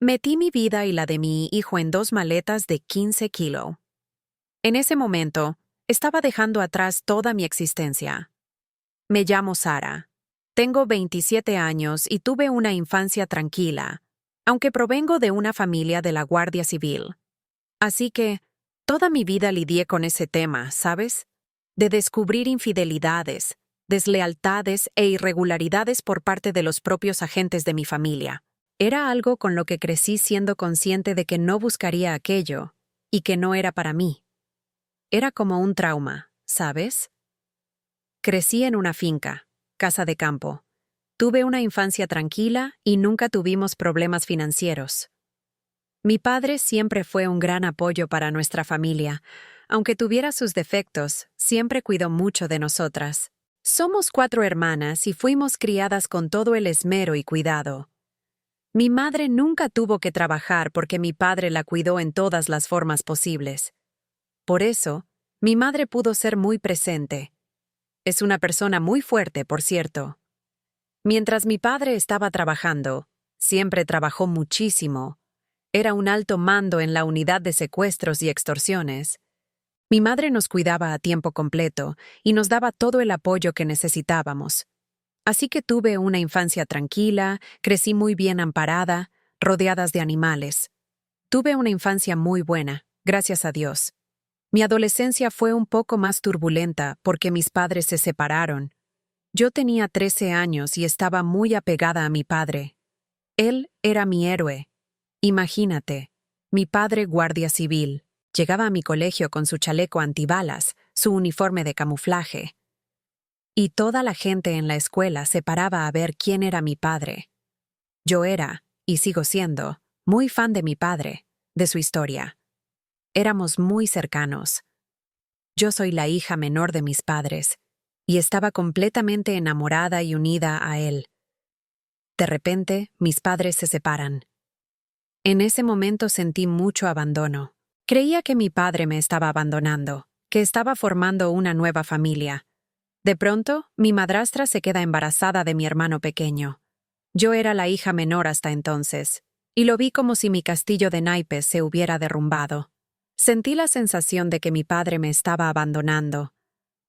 Metí mi vida y la de mi hijo en 2 maletas de 15 kilos. En ese momento, estaba dejando atrás toda mi existencia. Me llamo Sara. Tengo 27 años y tuve una infancia tranquila, aunque provengo de una familia de la Guardia Civil. Así que, toda mi vida lidié con ese tema, ¿sabes? De descubrir infidelidades, deslealtades e irregularidades por parte de los propios agentes de mi familia. Era algo con lo que crecí siendo consciente de que no buscaría aquello y que no era para mí. Era como un trauma, ¿sabes? Crecí en una finca, casa de campo. Tuve una infancia tranquila y nunca tuvimos problemas financieros. Mi padre siempre fue un gran apoyo para nuestra familia. Aunque tuviera sus defectos, siempre cuidó mucho de nosotras. Somos 4 hermanas y fuimos criadas con todo el esmero y cuidado. Mi madre nunca tuvo que trabajar porque mi padre la cuidó en todas las formas posibles. Por eso, mi madre pudo ser muy presente. Es una persona muy fuerte, por cierto. Mientras mi padre estaba trabajando, siempre trabajó muchísimo. Era un alto mando en la unidad de secuestros y extorsiones. Mi madre nos cuidaba a tiempo completo y nos daba todo el apoyo que necesitábamos. Así que tuve una infancia tranquila, crecí muy bien amparada, rodeadas de animales. Tuve una infancia muy buena, gracias a Dios. Mi adolescencia fue un poco más turbulenta porque mis padres se separaron. Yo tenía 13 años y estaba muy apegada a mi padre. Él era mi héroe. Imagínate, mi padre guardia civil. Llegaba a mi colegio con su chaleco antibalas, su uniforme de camuflaje. Y toda la gente en la escuela se paraba a ver quién era mi padre. Yo era, y sigo siendo, muy fan de mi padre, de su historia. Éramos muy cercanos. Yo soy la hija menor de mis padres, y estaba completamente enamorada y unida a él. De repente, mis padres se separan. En ese momento sentí mucho abandono. Creía que mi padre me estaba abandonando, que estaba formando una nueva familia. De pronto, mi madrastra se queda embarazada de mi hermano pequeño. Yo era la hija menor hasta entonces, y lo vi como si mi castillo de naipes se hubiera derrumbado. Sentí la sensación de que mi padre me estaba abandonando.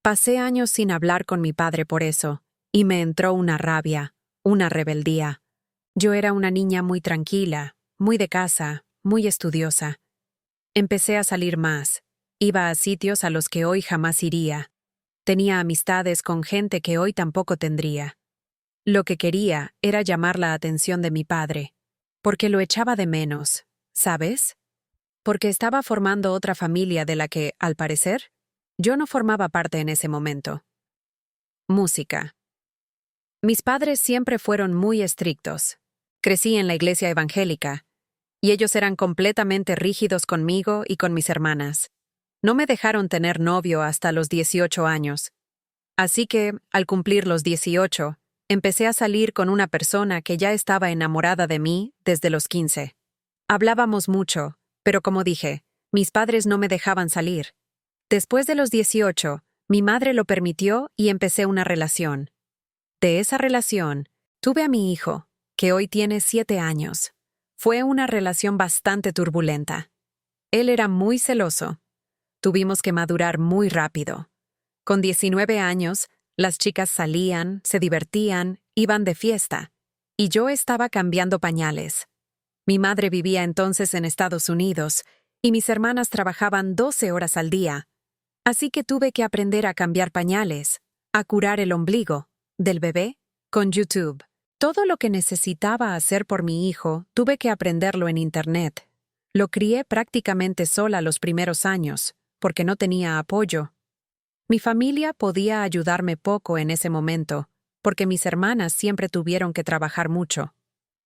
Pasé años sin hablar con mi padre por eso, y me entró una rabia, una rebeldía. Yo era una niña muy tranquila, muy de casa, muy estudiosa. Empecé a salir más. Iba a sitios a los que hoy jamás iría. Tenía amistades con gente que hoy tampoco tendría. Lo que quería era llamar la atención de mi padre, porque lo echaba de menos, ¿sabes? Porque estaba formando otra familia de la que, al parecer, yo no formaba parte en ese momento. Música. Mis padres siempre fueron muy estrictos. Crecí en la iglesia evangélica, y ellos eran completamente rígidos conmigo y con mis hermanas. No me dejaron tener novio hasta los 18 años. Así que, al cumplir los 18, empecé a salir con una persona que ya estaba enamorada de mí desde los 15. Hablábamos mucho, pero como dije, mis padres no me dejaban salir. Después de los 18, mi madre lo permitió y empecé una relación. De esa relación, tuve a mi hijo, que hoy tiene 7 años. Fue una relación bastante turbulenta. Él era muy celoso. Tuvimos que madurar muy rápido. Con 19 años, las chicas salían, se divertían, iban de fiesta, y yo estaba cambiando pañales. Mi madre vivía entonces en Estados Unidos, y mis hermanas trabajaban 12 horas al día, así que tuve que aprender a cambiar pañales, a curar el ombligo del bebé con YouTube. Todo lo que necesitaba hacer por mi hijo, tuve que aprenderlo en Internet. Lo crié prácticamente sola los primeros años, porque no tenía apoyo. Mi familia podía ayudarme poco en ese momento, porque mis hermanas siempre tuvieron que trabajar mucho.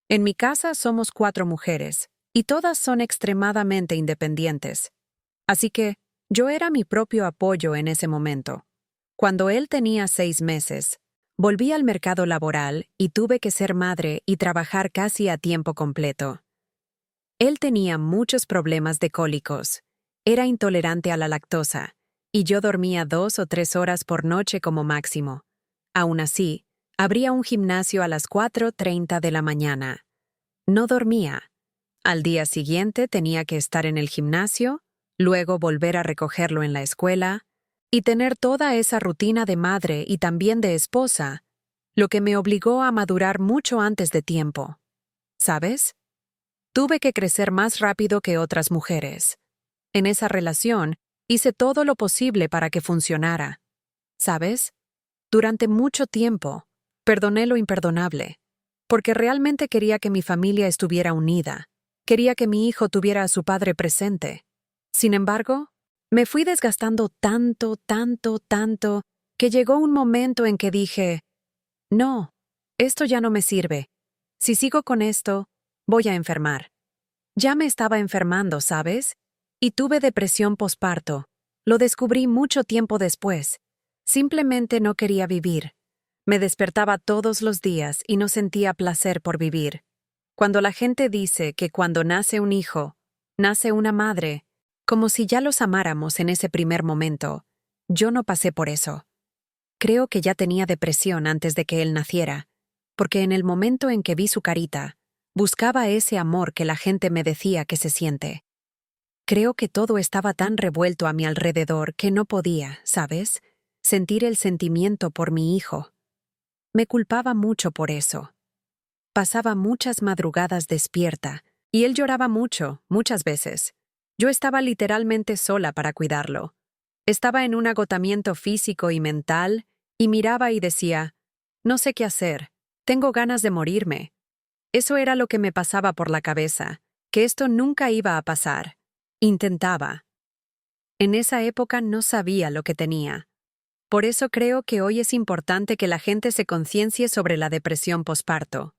En mi casa somos 4 mujeres, y todas son extremadamente independientes. Así que, yo era mi propio apoyo en ese momento. Cuando él tenía 6 meses, volví al mercado laboral y tuve que ser madre y trabajar casi a tiempo completo. Él tenía muchos problemas de cólicos. Era intolerante a la lactosa, y yo dormía 2 o 3 horas por noche como máximo. Aún así, abría un gimnasio a las 4:30 de la mañana. No dormía. Al día siguiente tenía que estar en el gimnasio, luego volver a recogerlo en la escuela, y tener toda esa rutina de madre y también de esposa, lo que me obligó a madurar mucho antes de tiempo. ¿Sabes? Tuve que crecer más rápido que otras mujeres. En esa relación, hice todo lo posible para que funcionara. ¿Sabes? Durante mucho tiempo, perdoné lo imperdonable, porque realmente quería que mi familia estuviera unida, quería que mi hijo tuviera a su padre presente. Sin embargo, me fui desgastando tanto, que llegó un momento en que dije, no, esto ya no me sirve. Si sigo con esto, voy a enfermar. Ya me estaba enfermando, ¿sabes? Y tuve depresión posparto. Lo descubrí mucho tiempo después. Simplemente no quería vivir. Me despertaba todos los días y no sentía placer por vivir. Cuando la gente dice que cuando nace un hijo, nace una madre, como si ya los amáramos en ese primer momento, yo no pasé por eso. Creo que ya tenía depresión antes de que él naciera, porque en el momento en que vi su carita, buscaba ese amor que la gente me decía que se siente. Creo que todo estaba tan revuelto a mi alrededor que no podía, ¿sabes?, sentir el sentimiento por mi hijo. Me culpaba mucho por eso. Pasaba muchas madrugadas despierta, y él lloraba mucho, muchas veces. Yo estaba literalmente sola para cuidarlo. Estaba en un agotamiento físico y mental, y miraba y decía, no sé qué hacer, tengo ganas de morirme. Eso era lo que me pasaba por la cabeza, que esto nunca iba a pasar. Intentaba. En esa época no sabía lo que tenía. Por eso creo que hoy es importante que la gente se conciencie sobre la depresión posparto.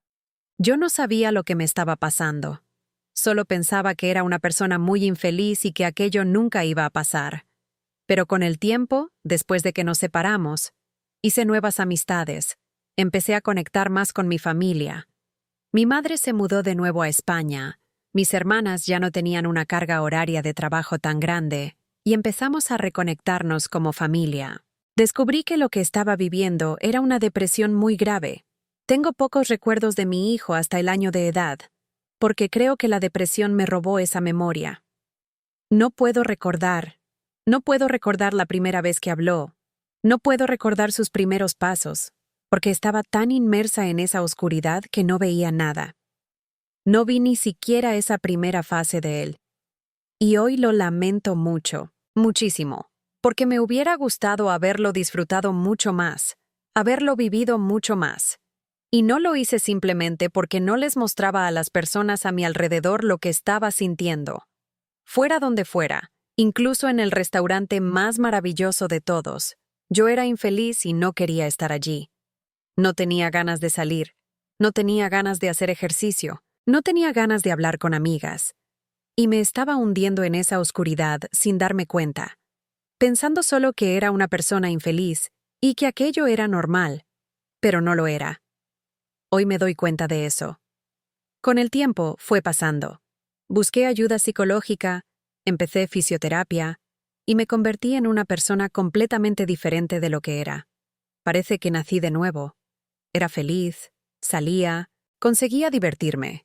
Yo no sabía lo que me estaba pasando. Solo pensaba que era una persona muy infeliz y que aquello nunca iba a pasar. Pero con el tiempo, después de que nos separamos, hice nuevas amistades. Empecé a conectar más con mi familia. Mi madre se mudó de nuevo a España. Mis hermanas ya no tenían una carga horaria de trabajo tan grande, y empezamos a reconectarnos como familia. Descubrí que lo que estaba viviendo era una depresión muy grave. Tengo pocos recuerdos de mi hijo hasta el año de edad, porque creo que la depresión me robó esa memoria. No puedo recordar la primera vez que habló. No puedo recordar sus primeros pasos, porque estaba tan inmersa en esa oscuridad que no veía nada. No vi ni siquiera esa primera fase de él. Y hoy lo lamento mucho, muchísimo, porque me hubiera gustado haberlo disfrutado mucho más, haberlo vivido mucho más. Y no lo hice simplemente porque no les mostraba a las personas a mi alrededor lo que estaba sintiendo. Fuera donde fuera, incluso en el restaurante más maravilloso de todos, yo era infeliz y no quería estar allí. No tenía ganas de salir, no tenía ganas de hacer ejercicio, no tenía ganas de hablar con amigas. Y me estaba hundiendo en esa oscuridad sin darme cuenta, pensando solo que era una persona infeliz y que aquello era normal, pero no lo era. Hoy me doy cuenta de eso. Con el tiempo fue pasando. Busqué ayuda psicológica, empecé fisioterapia y me convertí en una persona completamente diferente de lo que era. Parece que nací de nuevo. Era feliz, salía, conseguía divertirme.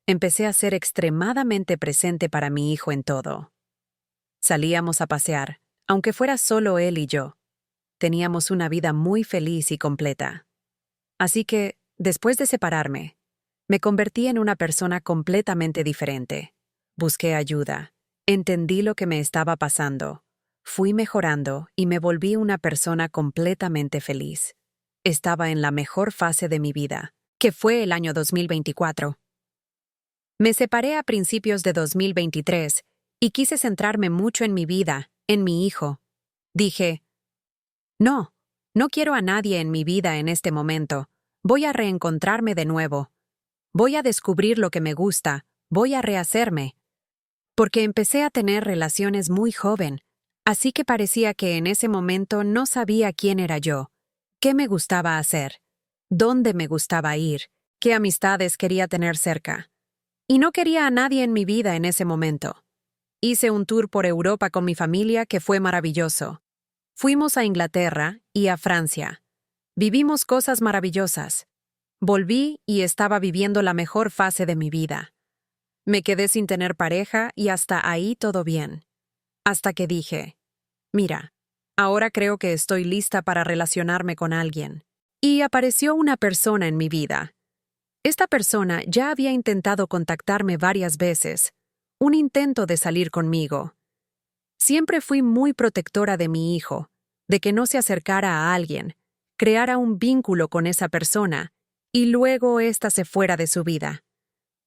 Empecé a ser extremadamente presente para mi hijo en todo. Salíamos a pasear, aunque fuera solo él y yo. Teníamos una vida muy feliz y completa. Así que, después de separarme, me convertí en una persona completamente diferente. Busqué ayuda, entendí lo que me estaba pasando, fui mejorando y me volví una persona completamente feliz. Estaba en la mejor fase de mi vida, que fue el año 2024. Me separé a principios de 2023 y quise centrarme mucho en mi vida, en mi hijo. Dije, no quiero a nadie en mi vida en este momento. Voy a reencontrarme de nuevo. Voy a descubrir lo que me gusta. Voy a rehacerme. Porque empecé a tener relaciones muy joven, así que parecía que en ese momento no sabía quién era yo, qué me gustaba hacer, dónde me gustaba ir, qué amistades quería tener cerca. Y no quería a nadie en mi vida en ese momento. Hice un tour por Europa con mi familia que fue maravilloso. Fuimos a Inglaterra y a Francia. Vivimos cosas maravillosas. Volví y estaba viviendo la mejor fase de mi vida. Me quedé sin tener pareja y hasta ahí todo bien. Hasta que dije, mira, ahora creo que estoy lista para relacionarme con alguien. Y apareció una persona en mi vida. Esta persona ya había intentado contactarme varias veces, un intento de salir conmigo. Siempre fui muy protectora de mi hijo, de que no se acercara a alguien, creara un vínculo con esa persona, y luego ésta se fuera de su vida.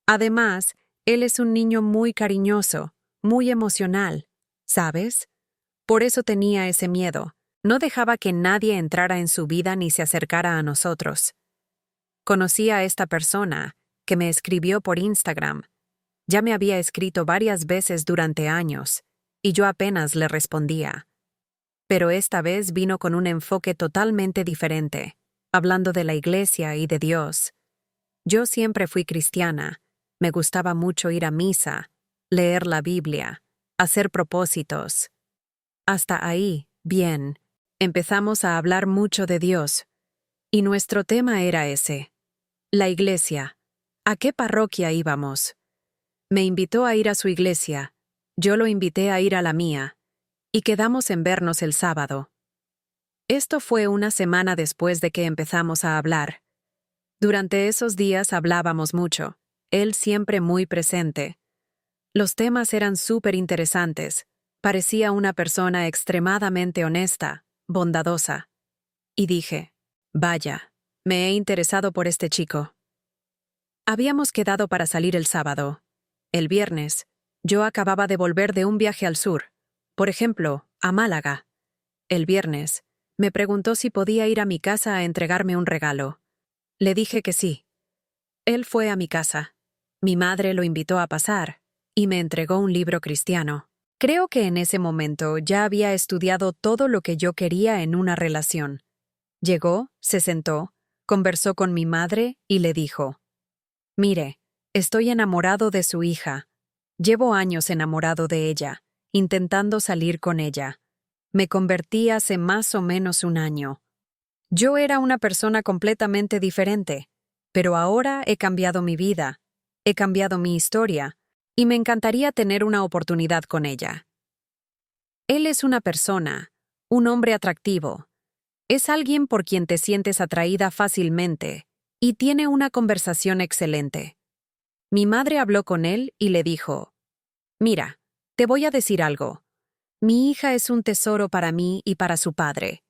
Además, él es un niño muy cariñoso, muy emocional, ¿sabes? Por eso tenía ese miedo. No dejaba que nadie entrara en su vida ni se acercara a nosotros. Conocí a esta persona, que me escribió por Instagram. Ya me había escrito varias veces durante años, y yo apenas le respondía. Pero esta vez vino con un enfoque totalmente diferente, hablando de la iglesia y de Dios. Yo siempre fui cristiana, me gustaba mucho ir a misa, leer la Biblia, hacer propósitos. Hasta ahí, bien, empezamos a hablar mucho de Dios, y nuestro tema era ese. La iglesia. ¿A qué parroquia íbamos? Me invitó a ir a su iglesia, yo lo invité a ir a la mía, y quedamos en vernos el sábado. Esto fue una semana después de que empezamos a hablar. Durante esos días hablábamos mucho, él siempre muy presente. Los temas eran súper interesantes, parecía una persona extremadamente honesta, bondadosa. Y dije, vaya, me he interesado por este chico. Habíamos quedado para salir el sábado. El viernes, yo acababa de volver de un viaje al sur, por ejemplo, a Málaga. El viernes, me preguntó si podía ir a mi casa a entregarme un regalo. Le dije que sí. Él fue a mi casa. Mi madre lo invitó a pasar, y me entregó un libro cristiano. Creo que en ese momento ya había estudiado todo lo que yo quería en una relación. Llegó, se sentó, conversó con mi madre y le dijo, mire, estoy enamorado de su hija. Llevo años enamorado de ella, intentando salir con ella. Me convertí hace más o menos un año. Yo era una persona completamente diferente, pero ahora he cambiado mi vida, he cambiado mi historia, y me encantaría tener una oportunidad con ella. Él es una persona, un hombre atractivo. Es alguien por quien te sientes atraída fácilmente, y tiene una conversación excelente. Mi madre habló con él y le dijo, mira, te voy a decir algo. Mi hija es un tesoro para mí y para su padre.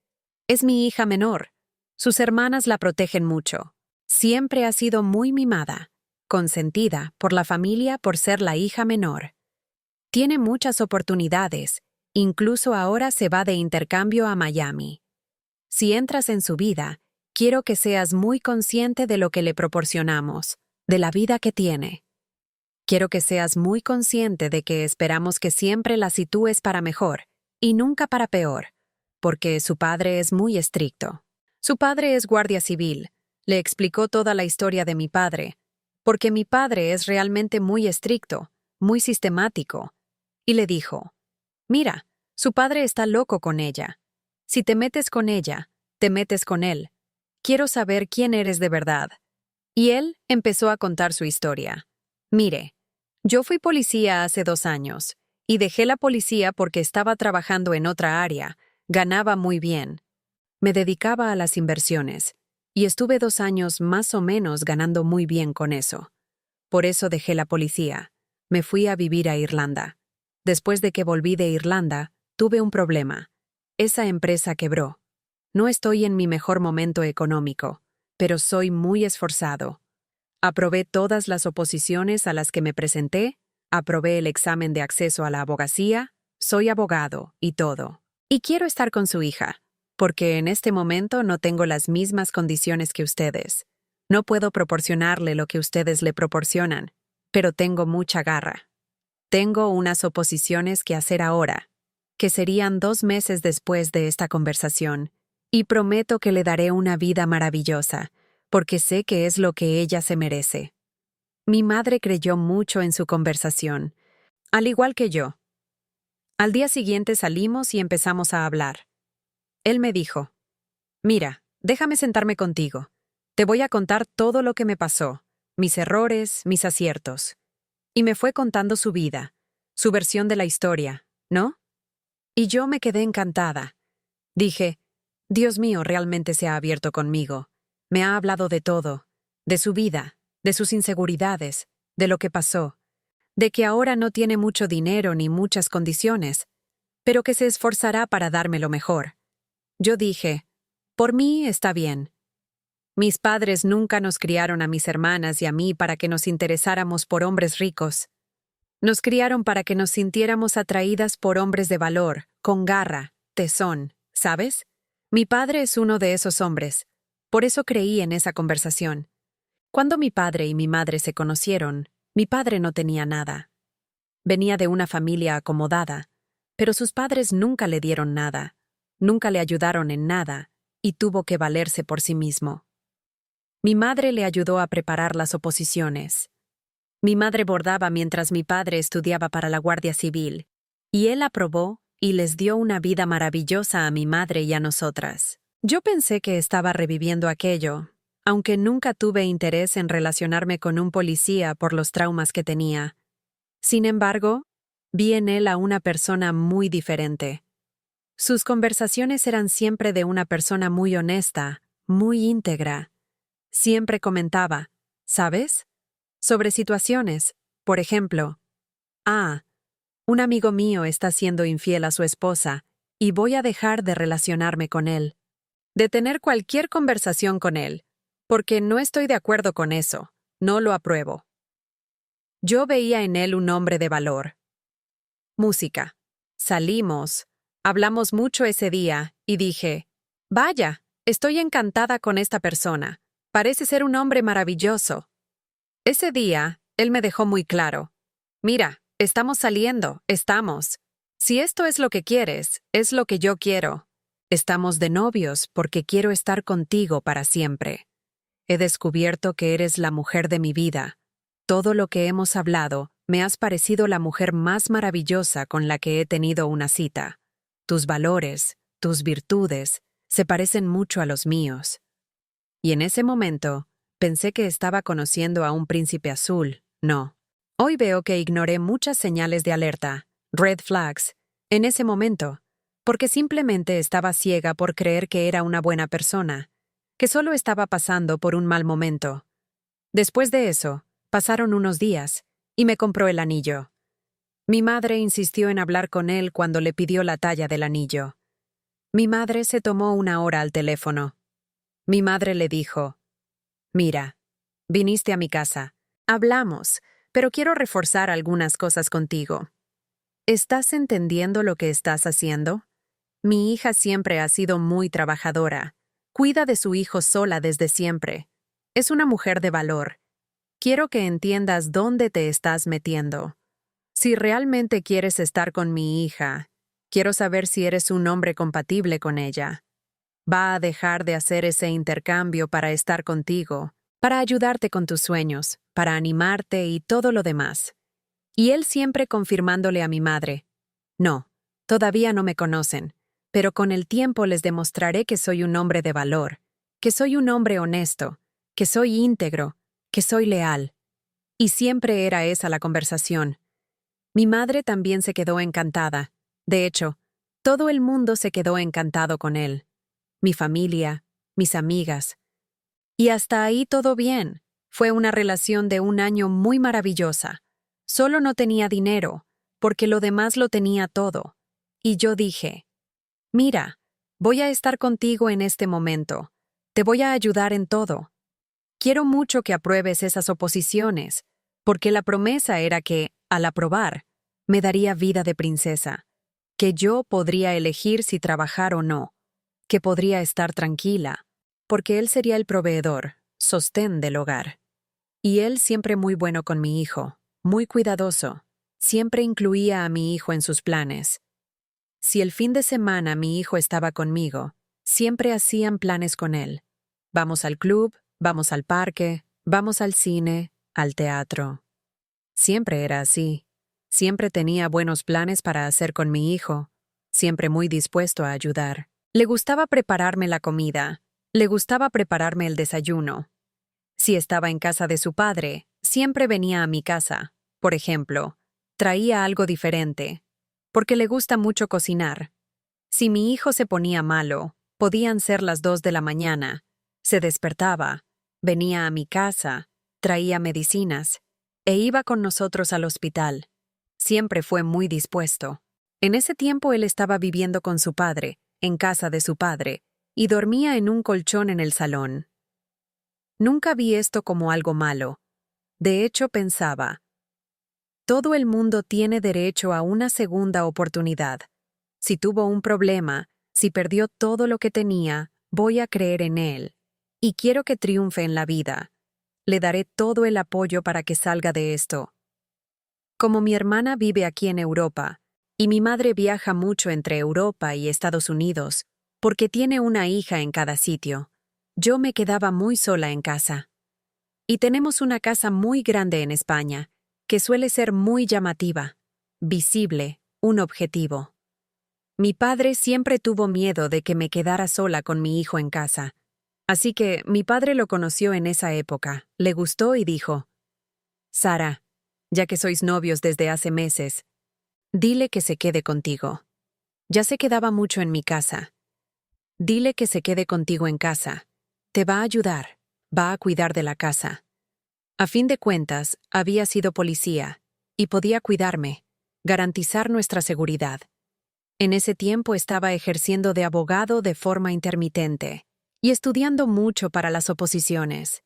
Es mi hija menor. Sus hermanas la protegen mucho. Siempre ha sido muy mimada, consentida por la familia por ser la hija menor. Tiene muchas oportunidades, incluso ahora se va de intercambio a Miami. Si entras en su vida, quiero que seas muy consciente de lo que le proporcionamos, de la vida que tiene. Quiero que seas muy consciente de que esperamos que siempre la sitúes para mejor y nunca para peor, porque su padre es muy estricto. Su padre es guardia civil. Le explicó toda la historia de mi padre, porque mi padre es realmente muy estricto, muy sistemático. Y le dijo, mira, su padre está loco con ella. Si te metes con ella, te metes con él. Quiero saber quién eres de verdad. Y él empezó a contar su historia. Mire, yo fui policía hace 2 años, y dejé la policía porque estaba trabajando en otra área, ganaba muy bien. Me dedicaba a las inversiones, y estuve 2 años más o menos ganando muy bien con eso. Por eso dejé la policía. Me fui a vivir a Irlanda. Después de que volví de Irlanda, tuve un problema. Esa empresa quebró. No estoy en mi mejor momento económico, pero soy muy esforzado. Aprobé todas las oposiciones a las que me presenté, aprobé el examen de acceso a la abogacía, soy abogado y todo. Y quiero estar con su hija, porque en este momento no tengo las mismas condiciones que ustedes. No puedo proporcionarle lo que ustedes le proporcionan, pero tengo mucha garra. Tengo unas oposiciones que hacer ahora, que serían 2 meses después de esta conversación, y prometo que le daré una vida maravillosa, porque sé que es lo que ella se merece. Mi madre creyó mucho en su conversación, al igual que yo. Al día siguiente salimos y empezamos a hablar. Él me dijo, mira, déjame sentarme contigo. Te voy a contar todo lo que me pasó, mis errores, mis aciertos. Y me fue contando su vida, su versión de la historia, ¿no? Y yo me quedé encantada. Dije, Dios mío, realmente se ha abierto conmigo. Me ha hablado de todo, de su vida, de sus inseguridades, de lo que pasó, de que ahora no tiene mucho dinero ni muchas condiciones, pero que se esforzará para darme lo mejor. Yo dije, por mí está bien. Mis padres nunca nos criaron a mis hermanas y a mí para que nos interesáramos por hombres ricos. Nos criaron para que nos sintiéramos atraídas por hombres de valor, con garra, tesón, ¿sabes? Mi padre es uno de esos hombres. Por eso creí en esa conversación. Cuando mi padre y mi madre se conocieron, mi padre no tenía nada. Venía de una familia acomodada, pero sus padres nunca le dieron nada, nunca le ayudaron en nada, y tuvo que valerse por sí mismo. Mi madre le ayudó a preparar las oposiciones. Mi madre bordaba mientras mi padre estudiaba para la Guardia Civil, y él aprobó y les dio una vida maravillosa a mi madre y a nosotras. Yo pensé que estaba reviviendo aquello, aunque nunca tuve interés en relacionarme con un policía por los traumas que tenía. Sin embargo, vi en él a una persona muy diferente. Sus conversaciones eran siempre de una persona muy honesta, muy íntegra. Siempre comentaba, ¿sabes? Sobre situaciones, por ejemplo, un amigo mío está siendo infiel a su esposa y voy a dejar de relacionarme con él, de tener cualquier conversación con él, porque no estoy de acuerdo con eso, no lo apruebo. Yo veía en él un hombre de valor. Música. Salimos, hablamos mucho ese día y dije, vaya, estoy encantada con esta persona, parece ser un hombre maravilloso. Ese día, él me dejó muy claro, mira, estamos saliendo, estamos. Si esto es lo que quieres, es lo que yo quiero. Estamos de novios porque quiero estar contigo para siempre. He descubierto que eres la mujer de mi vida. Todo lo que hemos hablado, me has parecido la mujer más maravillosa con la que he tenido una cita. Tus valores, tus virtudes, se parecen mucho a los míos. Y en ese momento, pensé que estaba conociendo a un príncipe azul. No. Hoy veo que ignoré muchas señales de alerta, red flags, en ese momento, porque simplemente estaba ciega por creer que era una buena persona, que solo estaba pasando por un mal momento. Después de eso, pasaron unos días, y me compró el anillo. Mi madre insistió en hablar con él cuando le pidió la talla del anillo. Mi madre se tomó una hora al teléfono. Mi madre le dijo, mira, viniste a mi casa, hablamos, pero quiero reforzar algunas cosas contigo. ¿Estás entendiendo lo que estás haciendo? Mi hija siempre ha sido muy trabajadora. Cuida de su hijo sola desde siempre. Es una mujer de valor. Quiero que entiendas dónde te estás metiendo. Si realmente quieres estar con mi hija, quiero saber si eres un hombre compatible con ella. Va a dejar de hacer ese intercambio para estar contigo, para ayudarte con tus sueños, para animarte y todo lo demás. Y él siempre confirmándole a mi madre, no, todavía no me conocen, pero con el tiempo les demostraré que soy un hombre de valor, que soy un hombre honesto, que soy íntegro, que soy leal. Y siempre era esa la conversación. Mi madre también se quedó encantada. De hecho, todo el mundo se quedó encantado con él. Mi familia, mis amigas. Y hasta ahí todo bien. Fue una relación de un año muy maravillosa. Solo no tenía dinero, porque lo demás lo tenía todo. Y yo dije, mira, voy a estar contigo en este momento. Te voy a ayudar en todo. Quiero mucho que apruebes esas oposiciones, porque la promesa era que, al aprobar, me daría vida de princesa, que yo podría elegir si trabajar o no, que podría estar tranquila, porque él sería el proveedor, sostén del hogar. Y él siempre muy bueno con mi hijo, muy cuidadoso, siempre incluía a mi hijo en sus planes. Si el fin de semana mi hijo estaba conmigo, siempre hacían planes con él. Vamos al club, vamos al parque, vamos al cine, al teatro. Siempre era así. Siempre tenía buenos planes para hacer con mi hijo, siempre muy dispuesto a ayudar. Le gustaba prepararme la comida, le gustaba prepararme el desayuno. Si estaba en casa de su padre, siempre venía a mi casa. Por ejemplo, traía algo diferente, porque le gusta mucho cocinar. Si mi hijo se ponía malo, podían ser las 2 de la mañana, se despertaba, venía a mi casa, traía medicinas, e iba con nosotros al hospital. Siempre fue muy dispuesto. En ese tiempo él estaba viviendo con su padre, en casa de su padre, y dormía en un colchón en el salón. Nunca vi esto como algo malo. De hecho, pensaba, todo el mundo tiene derecho a una segunda oportunidad. Si tuvo un problema, si perdió todo lo que tenía, voy a creer en él. Y quiero que triunfe en la vida. Le daré todo el apoyo para que salga de esto. Como mi hermana vive aquí en Europa, y mi madre viaja mucho entre Europa y Estados Unidos, porque tiene una hija en cada sitio, yo me quedaba muy sola en casa. Y tenemos una casa muy grande en España, que suele ser muy llamativa, visible, un objetivo. Mi padre siempre tuvo miedo de que me quedara sola con mi hijo en casa. Así que mi padre lo conoció en esa época, le gustó y dijo, Sara, ya que sois novios desde hace meses, dile que se quede contigo. Ya se quedaba mucho en mi casa. Dile que se quede contigo en casa. Te va a ayudar, va a cuidar de la casa. A fin de cuentas, había sido policía, y podía cuidarme, garantizar nuestra seguridad. En ese tiempo estaba ejerciendo de abogado de forma intermitente, y estudiando mucho para las oposiciones.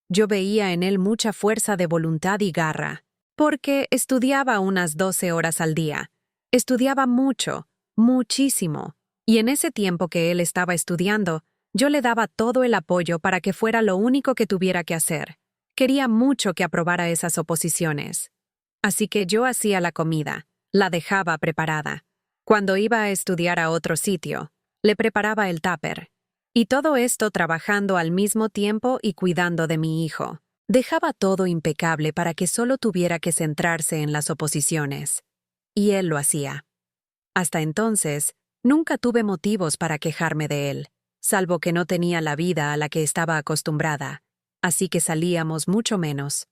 Yo veía en él mucha fuerza de voluntad y garra, porque estudiaba unas 12 horas al día. Estudiaba mucho, muchísimo, y en ese tiempo que él estaba estudiando, yo le daba todo el apoyo para que fuera lo único que tuviera que hacer. Quería mucho que aprobara esas oposiciones. Así que yo hacía la comida, la dejaba preparada. Cuando iba a estudiar a otro sitio, le preparaba el tupper. Y todo esto trabajando al mismo tiempo y cuidando de mi hijo. Dejaba todo impecable para que solo tuviera que centrarse en las oposiciones. Y él lo hacía. Hasta entonces, nunca tuve motivos para quejarme de él, salvo que no tenía la vida a la que estaba acostumbrada, así que salíamos mucho menos.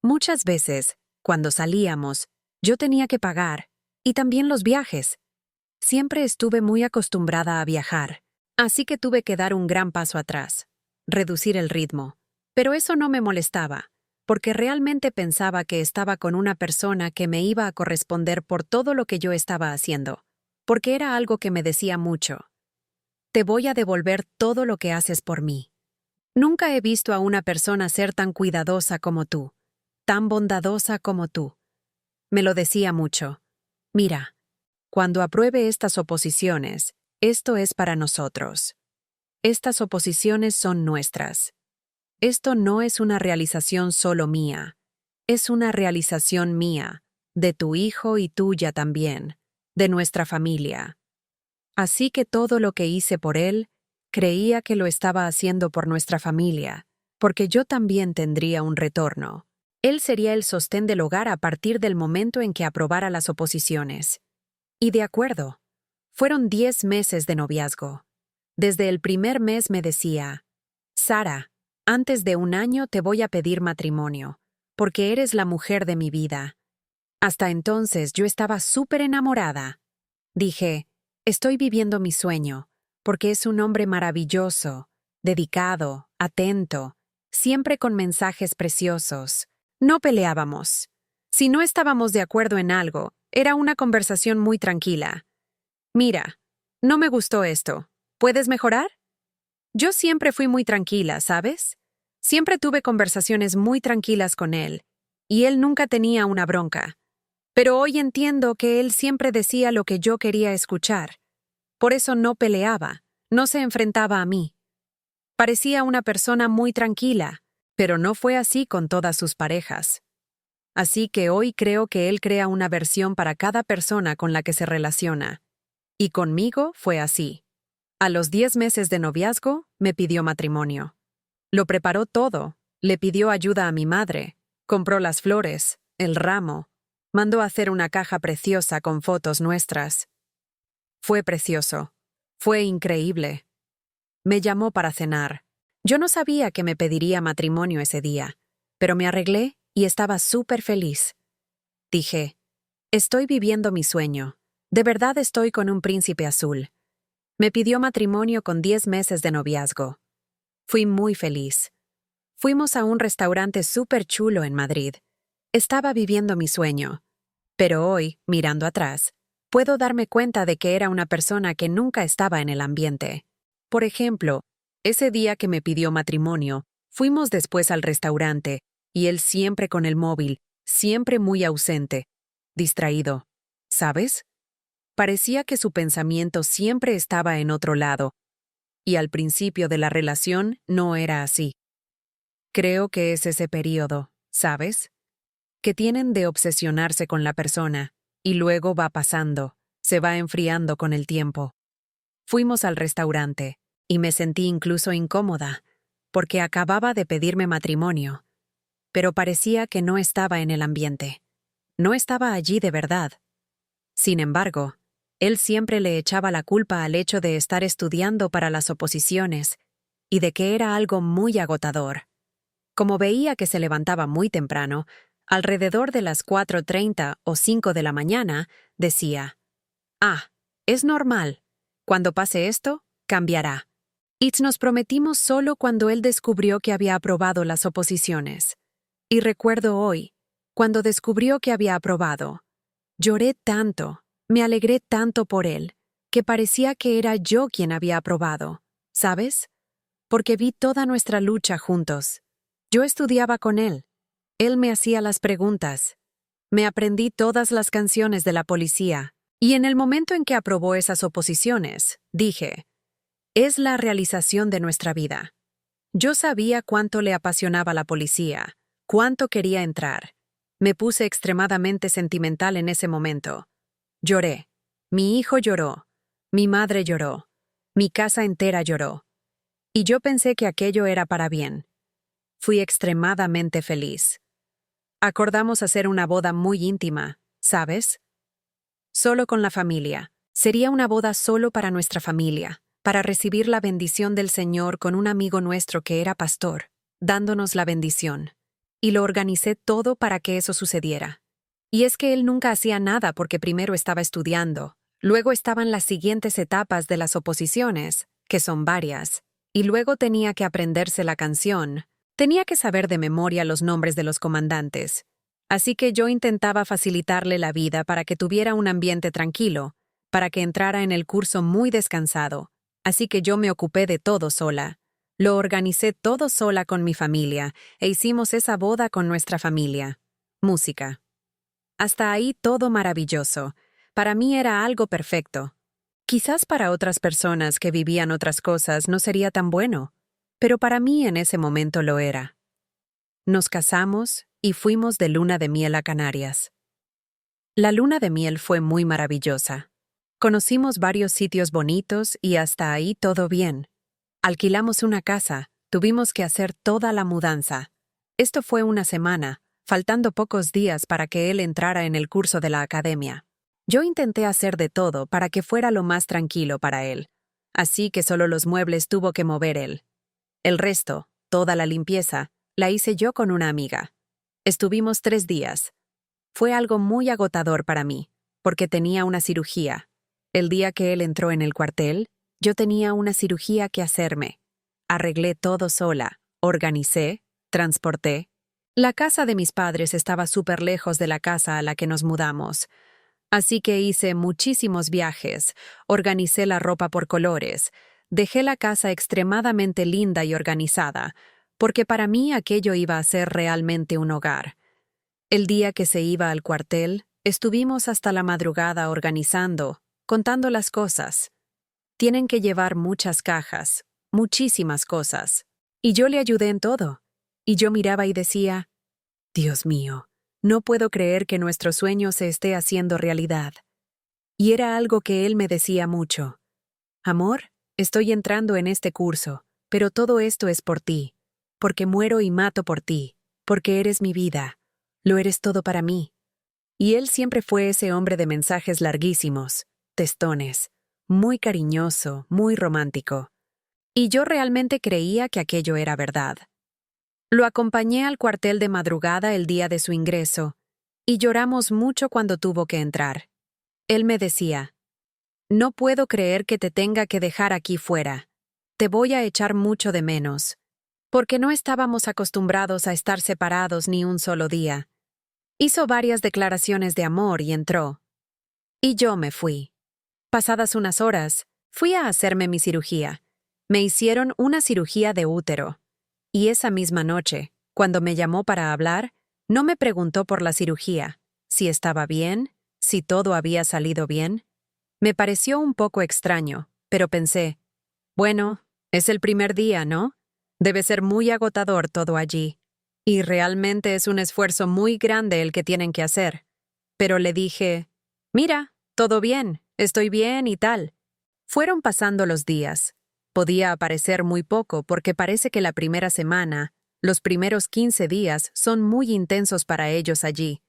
Muchas veces, cuando salíamos, yo tenía que pagar, y también los viajes. Siempre estuve muy acostumbrada a viajar, así que tuve que dar un gran paso atrás, reducir el ritmo. Pero eso no me molestaba, porque realmente pensaba que estaba con una persona que me iba a corresponder por todo lo que yo estaba haciendo, porque era algo que me decía mucho. Te voy a devolver todo lo que haces por mí. Nunca he visto a una persona ser tan cuidadosa como tú, tan bondadosa como tú. Me lo decía mucho. Mira, cuando apruebe estas oposiciones, esto es para nosotros. Estas oposiciones son nuestras. Esto no es una realización solo mía, es una realización mía, de tu hijo y tuya también, de nuestra familia. Así que todo lo que hice por él, creía que lo estaba haciendo por nuestra familia, porque yo también tendría un retorno. Él sería el sostén del hogar a partir del momento en que aprobara las oposiciones. Y de acuerdo, fueron 10 meses de noviazgo. Desde el primer mes me decía, Sara, antes de un año te voy a pedir matrimonio, porque eres la mujer de mi vida. Hasta entonces yo estaba súper enamorada. Dije, estoy viviendo mi sueño, porque es un hombre maravilloso, dedicado, atento, siempre con mensajes preciosos. No peleábamos. Si no estábamos de acuerdo en algo, era una conversación muy tranquila. Mira, no me gustó esto. ¿Puedes mejorar? Yo siempre fui muy tranquila, ¿sabes? Siempre tuve conversaciones muy tranquilas con él, y él nunca tenía una bronca. Pero hoy entiendo que él siempre decía lo que yo quería escuchar. Por eso no peleaba, no se enfrentaba a mí. Parecía una persona muy tranquila, pero no fue así con todas sus parejas. Así que hoy creo que él crea una versión para cada persona con la que se relaciona. Y conmigo fue así. A los 10 meses de noviazgo, me pidió matrimonio. Lo preparó todo, le pidió ayuda a mi madre, compró las flores, el ramo, mandó hacer una caja preciosa con fotos nuestras. Fue precioso, fue increíble. Me llamó para cenar. Yo no sabía que me pediría matrimonio ese día, pero me arreglé y estaba súper feliz. dije. Estoy viviendo mi sueño. De verdad estoy con un príncipe azul. Me pidió matrimonio con 10 meses de noviazgo. Fui muy feliz. Fuimos a un restaurante súper chulo en Madrid. Estaba viviendo mi sueño. Pero hoy, mirando atrás, puedo darme cuenta de que era una persona que nunca estaba en el ambiente. Por ejemplo, ese día que me pidió matrimonio, fuimos después al restaurante, y él siempre con el móvil, siempre muy ausente, distraído. ¿Sabes? Parecía que su pensamiento siempre estaba en otro lado, y al principio de la relación no era así. Creo que es ese periodo, ¿sabes? Que tienen de obsesionarse con la persona, y luego va pasando, se va enfriando con el tiempo. Fuimos al restaurante, y me sentí incluso incómoda, porque acababa de pedirme matrimonio, pero parecía que no estaba en el ambiente. No estaba allí de verdad. Sin embargo, él siempre le echaba la culpa al hecho de estar estudiando para las oposiciones, y de que era algo muy agotador. Como veía que se levantaba muy temprano, alrededor de las 4:30 o 5 de la mañana, decía, es normal. Cuando pase esto, cambiará. Y nos prometimos solo cuando él descubrió que había aprobado las oposiciones. Y recuerdo hoy, cuando descubrió que había aprobado, lloré tanto, me alegré tanto por él, que parecía que era yo quien había aprobado, ¿sabes? Porque vi toda nuestra lucha juntos. Yo estudiaba con él. Él me hacía las preguntas. Me aprendí todas las canciones de la policía. Y en el momento en que aprobó esas oposiciones, dije, es la realización de nuestra vida. Yo sabía cuánto le apasionaba la policía, cuánto quería entrar. Me puse extremadamente sentimental en ese momento. Lloré. Mi hijo lloró. Mi madre lloró. Mi casa entera lloró. Y yo pensé que aquello era para bien. Fui extremadamente feliz. Acordamos hacer una boda muy íntima, ¿sabes? Solo con la familia. Sería una boda solo para nuestra familia, para recibir la bendición del Señor con un amigo nuestro que era pastor, dándonos la bendición. Y lo organicé todo para que eso sucediera. Y es que él nunca hacía nada porque primero estaba estudiando, luego estaban las siguientes etapas de las oposiciones, que son varias, y luego tenía que aprenderse la canción, tenía que saber de memoria los nombres de los comandantes. Así que yo intentaba facilitarle la vida para que tuviera un ambiente tranquilo, para que entrara en el curso muy descansado. Así que yo me ocupé de todo sola. Lo organicé todo sola con mi familia, e hicimos esa boda con nuestra familia. Música. Hasta ahí todo maravilloso. Para mí era algo perfecto. Quizás para otras personas que vivían otras cosas no sería tan bueno, pero para mí en ese momento lo era. Nos casamos y fuimos de luna de miel a Canarias. La luna de miel fue muy maravillosa. Conocimos varios sitios bonitos y hasta ahí todo bien. Alquilamos una casa, tuvimos que hacer toda la mudanza. Esto fue una semana, faltando pocos días para que él entrara en el curso de la academia. Yo intenté hacer de todo para que fuera lo más tranquilo para él, así que solo los muebles tuvo que mover él. El resto, toda la limpieza, la hice yo con una amiga. Estuvimos 3 días. Fue algo muy agotador para mí, porque tenía una cirugía. El día que él entró en el cuartel, yo tenía una cirugía que hacerme. Arreglé todo sola, organicé, transporté. La casa de mis padres estaba súper lejos de la casa a la que nos mudamos. Así que hice muchísimos viajes, organicé la ropa por colores, dejé la casa extremadamente linda y organizada, porque para mí aquello iba a ser realmente un hogar. El día que se iba al cuartel, estuvimos hasta la madrugada organizando, contando las cosas. Tienen que llevar muchas cajas, muchísimas cosas. Y yo le ayudé en todo. Y yo miraba y decía, Dios mío, no puedo creer que nuestro sueño se esté haciendo realidad. Y era algo que él me decía mucho. Amor, estoy entrando en este curso, pero todo esto es por ti, porque muero y mato por ti, porque eres mi vida, lo eres todo para mí. Y él siempre fue ese hombre de mensajes larguísimos, testones, muy cariñoso, muy romántico. Y yo realmente creía que aquello era verdad. Lo acompañé al cuartel de madrugada el día de su ingreso, Y lloramos mucho cuando tuvo que entrar. Él me decía, no puedo creer que te tenga que dejar aquí fuera. Te voy a echar mucho de menos. Porque no estábamos acostumbrados a estar separados ni un solo día. Hizo varias declaraciones de amor y entró. Y yo me fui. Pasadas unas horas, fui a hacerme mi cirugía. Me hicieron una cirugía de útero. Y esa misma noche, cuando me llamó para hablar, no me preguntó por la cirugía, si estaba bien, si todo había salido bien. Me pareció un poco extraño, pero pensé, bueno, es el primer día, ¿no? Debe ser muy agotador todo allí. Y realmente es un esfuerzo muy grande el que tienen que hacer. Pero le dije, mira, todo bien, estoy bien y tal. Fueron pasando los días. Podía aparecer muy poco porque parece que la primera semana, los primeros 15 días son muy intensos para ellos allí.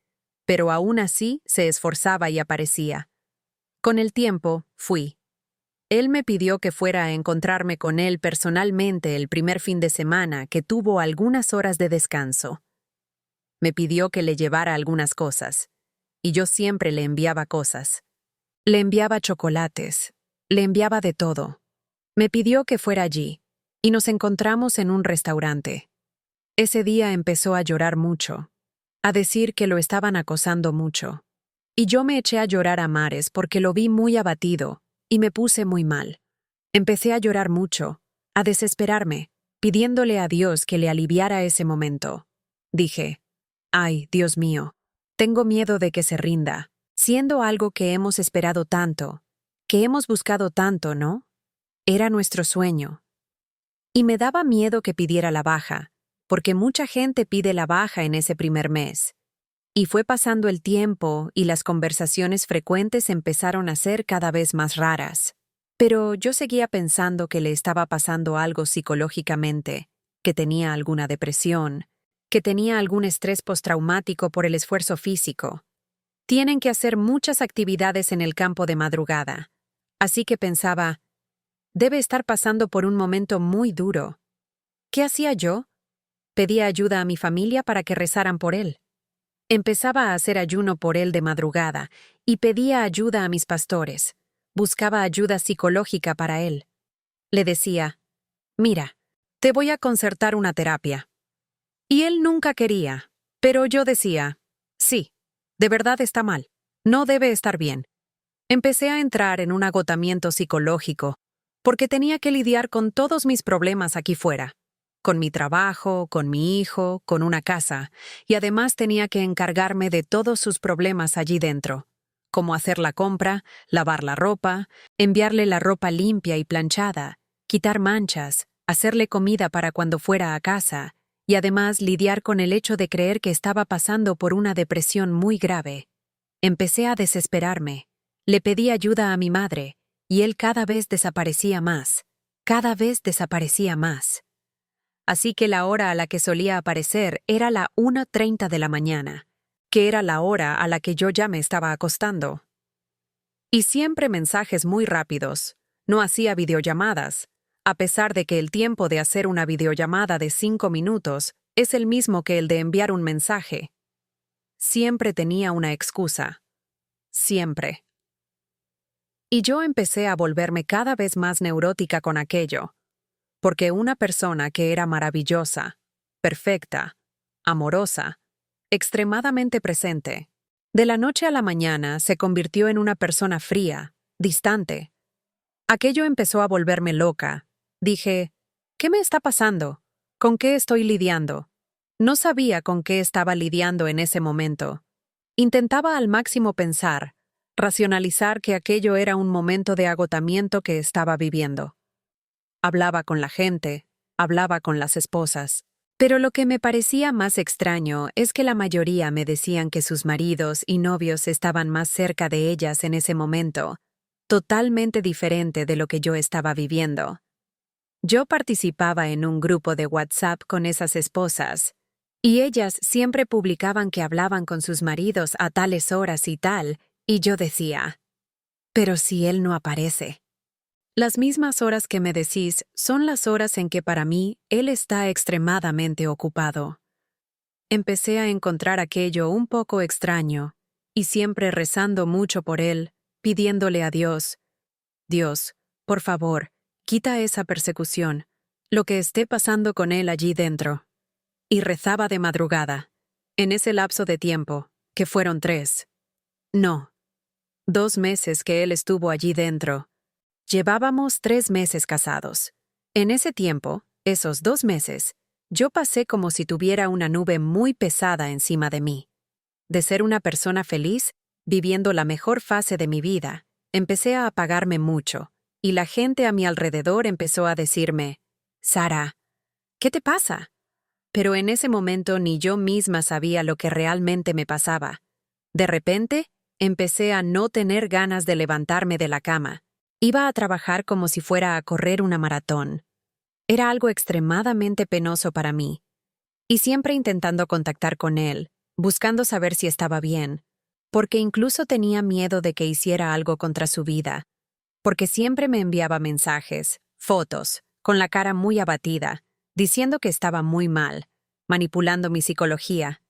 Pero aún así se esforzaba y aparecía. Con el tiempo, fui. Él me pidió que fuera a encontrarme con él personalmente el primer fin de semana que tuvo algunas horas de descanso. Me pidió que le llevara algunas cosas, y yo siempre le enviaba cosas. Le enviaba chocolates, le enviaba de todo. Me pidió que fuera allí, y nos encontramos en un restaurante. Ese día empezó a llorar mucho, a decir que lo estaban acosando mucho. Y yo me eché a llorar a mares porque lo vi muy abatido, y me puse muy mal. Empecé a llorar mucho, a desesperarme, pidiéndole a Dios que le aliviara ese momento. Dije, ay, Dios mío, tengo miedo de que se rinda, siendo algo que hemos esperado tanto, que hemos buscado tanto, ¿no? Era nuestro sueño. Y me daba miedo que pidiera la baja, porque mucha gente pide la baja en ese primer mes. Y fue pasando el tiempo y las conversaciones frecuentes empezaron a ser cada vez más raras. Pero yo seguía pensando que le estaba pasando algo psicológicamente, que tenía alguna depresión, que tenía algún estrés postraumático por el esfuerzo físico. Tienen que hacer muchas actividades en el campo de madrugada. Así que pensaba, debe estar pasando por un momento muy duro. ¿Qué hacía yo? Pedía ayuda a mi familia para que rezaran por él. Empezaba a hacer ayuno por él de madrugada y pedía ayuda a mis pastores. Buscaba ayuda psicológica para él. Le decía, mira, te voy a concertar una terapia. Y él nunca quería, pero yo decía, sí, de verdad está mal, no debe estar bien. Empecé a entrar en un agotamiento psicológico, porque tenía que lidiar con todos mis problemas aquí fuera, con mi trabajo, con mi hijo, con una casa, y además tenía que encargarme de todos sus problemas allí dentro, como hacer la compra, lavar la ropa, enviarle la ropa limpia y planchada, quitar manchas, hacerle comida para cuando fuera a casa, y además lidiar con el hecho de creer que estaba pasando por una depresión muy grave. Empecé a desesperarme. Le pedí ayuda a mi madre, y él cada vez desaparecía más, cada vez desaparecía más. Así que la hora a la que solía aparecer era la 1:30 de la mañana, que era la hora a la que yo ya me estaba acostando. Y siempre mensajes muy rápidos. No hacía videollamadas, a pesar de que el tiempo de hacer una videollamada de 5 minutos es el mismo que el de enviar un mensaje. Siempre tenía una excusa. Siempre. Y yo empecé a volverme cada vez más neurótica con aquello, porque una persona que era maravillosa, perfecta, amorosa, extremadamente presente, de la noche a la mañana se convirtió en una persona fría, distante. Aquello empezó a volverme loca. Dije, ¿qué me está pasando? ¿Con qué estoy lidiando? No sabía con qué estaba lidiando en ese momento. Intentaba al máximo pensar, racionalizar que aquello era un momento de agotamiento que estaba viviendo. Hablaba con la gente, hablaba con las esposas. Pero lo que me parecía más extraño es que la mayoría me decían que sus maridos y novios estaban más cerca de ellas en ese momento, totalmente diferente de lo que yo estaba viviendo. Yo participaba en un grupo de WhatsApp con esas esposas, y ellas siempre publicaban que hablaban con sus maridos a tales horas y tal, y yo decía, pero si él no aparece. Las mismas horas que me decís son las horas en que para mí él está extremadamente ocupado. empecé a encontrar aquello un poco extraño, y siempre rezando mucho por él, pidiéndole a Dios, Dios, por favor, quita esa persecución, lo que esté pasando con él allí dentro. Y rezaba de madrugada, en ese lapso de tiempo, que fueron 3. No, 2 meses que él estuvo allí dentro. Llevábamos 3 meses casados. En ese tiempo, esos 2 meses, yo pasé como si tuviera una nube muy pesada encima de mí. De ser una persona feliz, viviendo la mejor fase de mi vida, empecé a apagarme mucho, y la gente a mi alrededor empezó a decirme, Sara, ¿qué te pasa? Pero en ese momento ni yo misma sabía lo que realmente me pasaba. De repente, empecé a no tener ganas de levantarme de la cama. Iba a trabajar como si fuera a correr una maratón. Era algo extremadamente penoso para mí. Y siempre intentando contactar con él, buscando saber si estaba bien, porque incluso tenía miedo de que hiciera algo contra su vida, porque siempre me enviaba mensajes, fotos, con la cara muy abatida, diciendo que estaba muy mal, manipulando mi psicología.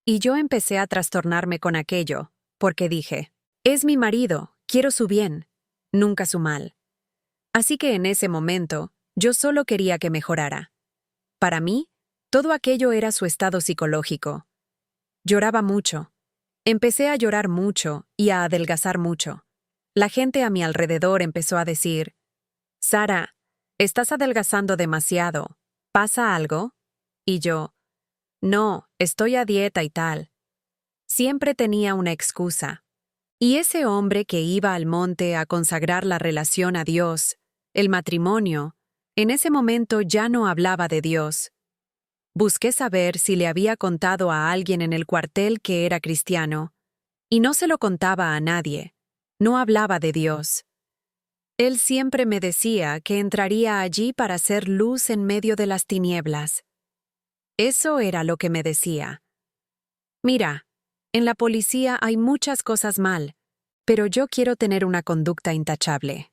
Y yo empecé a trastornarme con aquello, porque dije, es mi marido, quiero su bien, nunca su mal. Así que en ese momento, yo solo quería que mejorara. Para mí, todo aquello era su estado psicológico. Lloraba mucho. Empecé a llorar mucho y a adelgazar mucho. La gente a mi alrededor empezó a decir, Sara, estás adelgazando demasiado. ¿Pasa algo? Y yo, no, estoy a dieta y tal. Siempre tenía una excusa. Y ese hombre que iba al monte a consagrar la relación a Dios, el matrimonio, en ese momento ya no hablaba de Dios. Busqué saber si le había contado a alguien en el cuartel que era cristiano, y no se lo contaba a nadie. No hablaba de Dios. Él siempre me decía que entraría allí para hacer luz en medio de las tinieblas. Eso era lo que me decía. Mira, en la policía hay muchas cosas mal, pero yo quiero tener una conducta intachable.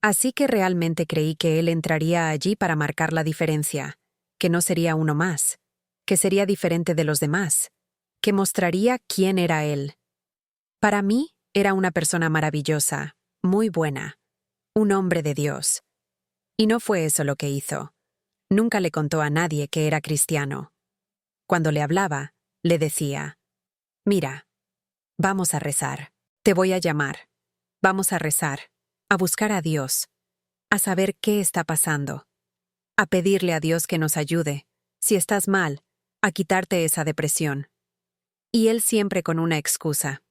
Así que realmente creí que él entraría allí para marcar la diferencia, que no sería uno más, que sería diferente de los demás, que mostraría quién era él. Para mí, era una persona maravillosa, muy buena, un hombre de Dios. Y no fue eso lo que hizo. Nunca le contó a nadie que era cristiano. Cuando le hablaba, le decía, mira, vamos a rezar, te voy a llamar, vamos a rezar, a buscar a Dios, a saber qué está pasando, a pedirle a Dios que nos ayude, si estás mal, a quitarte esa depresión. Y él siempre con una excusa.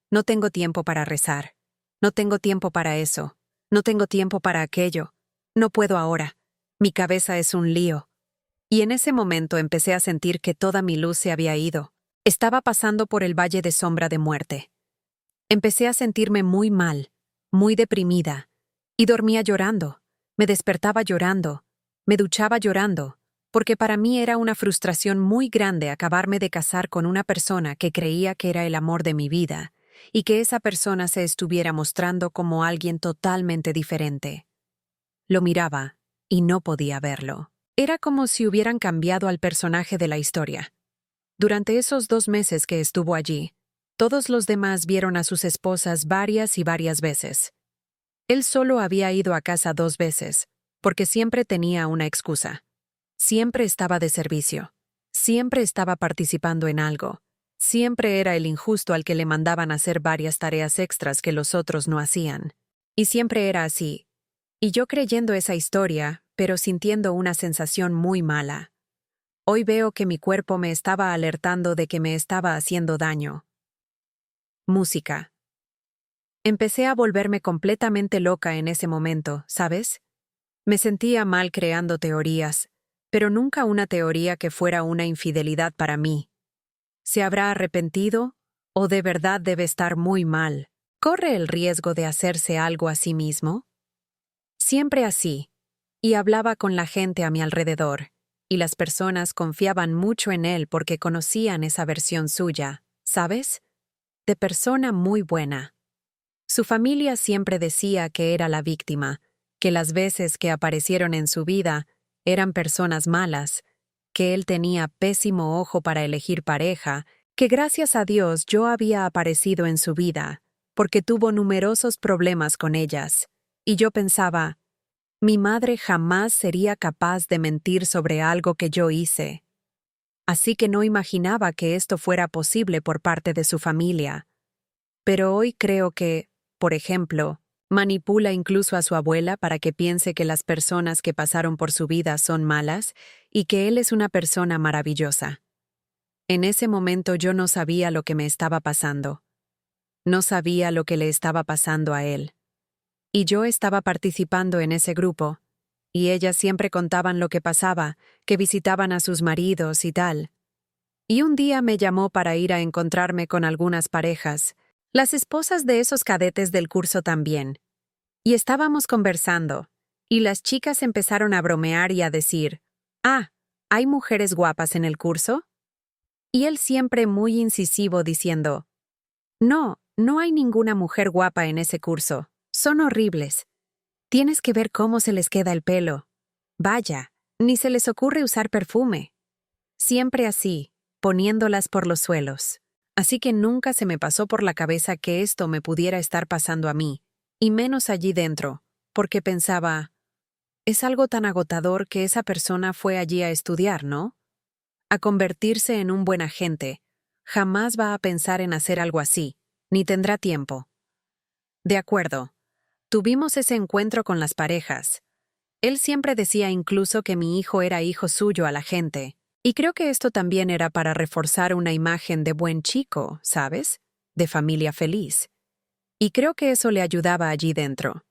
No tengo tiempo para rezar, no tengo tiempo para eso, no tengo tiempo para aquello, no puedo ahora, mi cabeza es un lío. Y en ese momento empecé a sentir que toda mi luz se había ido. Estaba pasando por el valle de sombra de muerte. Empecé a sentirme muy mal, muy deprimida, y dormía llorando, me despertaba llorando, me duchaba llorando, porque para mí era una frustración muy grande acabarme de casar con una persona que creía que era el amor de mi vida, y que esa persona se estuviera mostrando como alguien totalmente diferente. Lo miraba, y no podía verlo. Era como si hubieran cambiado al personaje de la historia. Durante esos 2 meses que estuvo allí, todos los demás vieron a sus esposas varias y varias veces. Él solo había ido a casa 2 veces, porque siempre tenía una excusa. Siempre estaba de servicio. Siempre estaba participando en algo. Siempre era el injusto al que le mandaban hacer varias tareas extras que los otros no hacían. Y siempre era así. Y yo creyendo esa historia, pero sintiendo una sensación muy mala. Hoy veo que mi cuerpo me estaba alertando de que me estaba haciendo daño. Música. Empecé a volverme completamente loca en ese momento, ¿sabes? Me sentía mal creando teorías, pero nunca una teoría que fuera una infidelidad para mí. ¿Se habrá arrepentido? ¿O de verdad debe estar muy mal? ¿Corre el riesgo de hacerse algo a sí mismo? Siempre así. Y hablaba con la gente a mi alrededor, y las personas confiaban mucho en él porque conocían esa versión suya, ¿sabes? De persona muy buena. Su familia siempre decía que era la víctima, que las veces que aparecieron en su vida eran personas malas, que él tenía pésimo ojo para elegir pareja, que gracias a Dios yo había aparecido en su vida, porque tuvo numerosos problemas con ellas. Y yo pensaba, mi madre jamás sería capaz de mentir sobre algo que yo hice. Así que no imaginaba que esto fuera posible por parte de su familia. Pero hoy creo que, por ejemplo, manipula incluso a su abuela para que piense que las personas que pasaron por su vida son malas y que él es una persona maravillosa. En ese momento yo no sabía lo que me estaba pasando. No sabía lo que le estaba pasando a él. Y yo estaba participando en ese grupo, y ellas siempre contaban lo que pasaba, que visitaban a sus maridos y tal. Y un día me llamó para ir a encontrarme con algunas parejas, las esposas de esos cadetes del curso también. Y estábamos conversando, y las chicas empezaron a bromear y a decir, «Ah, ¿hay mujeres guapas en el curso?» Y él siempre muy incisivo diciendo, «No, no hay ninguna mujer guapa en ese curso, son horribles. Tienes que ver cómo se les queda el pelo. Vaya, ni se les ocurre usar perfume». Siempre así, poniéndolas por los suelos. Así que nunca se me pasó por la cabeza que esto me pudiera estar pasando a mí, y menos allí dentro, porque pensaba, es algo tan agotador que esa persona fue allí a estudiar, ¿no? A convertirse en un buen agente. Jamás va a pensar en hacer algo así, ni tendrá tiempo. De acuerdo. Tuvimos ese encuentro con las parejas. Él siempre decía incluso que mi hijo era hijo suyo a la gente. Y creo que esto también era para reforzar una imagen de buen chico, ¿sabes? De familia feliz. Y creo que eso le ayudaba allí dentro.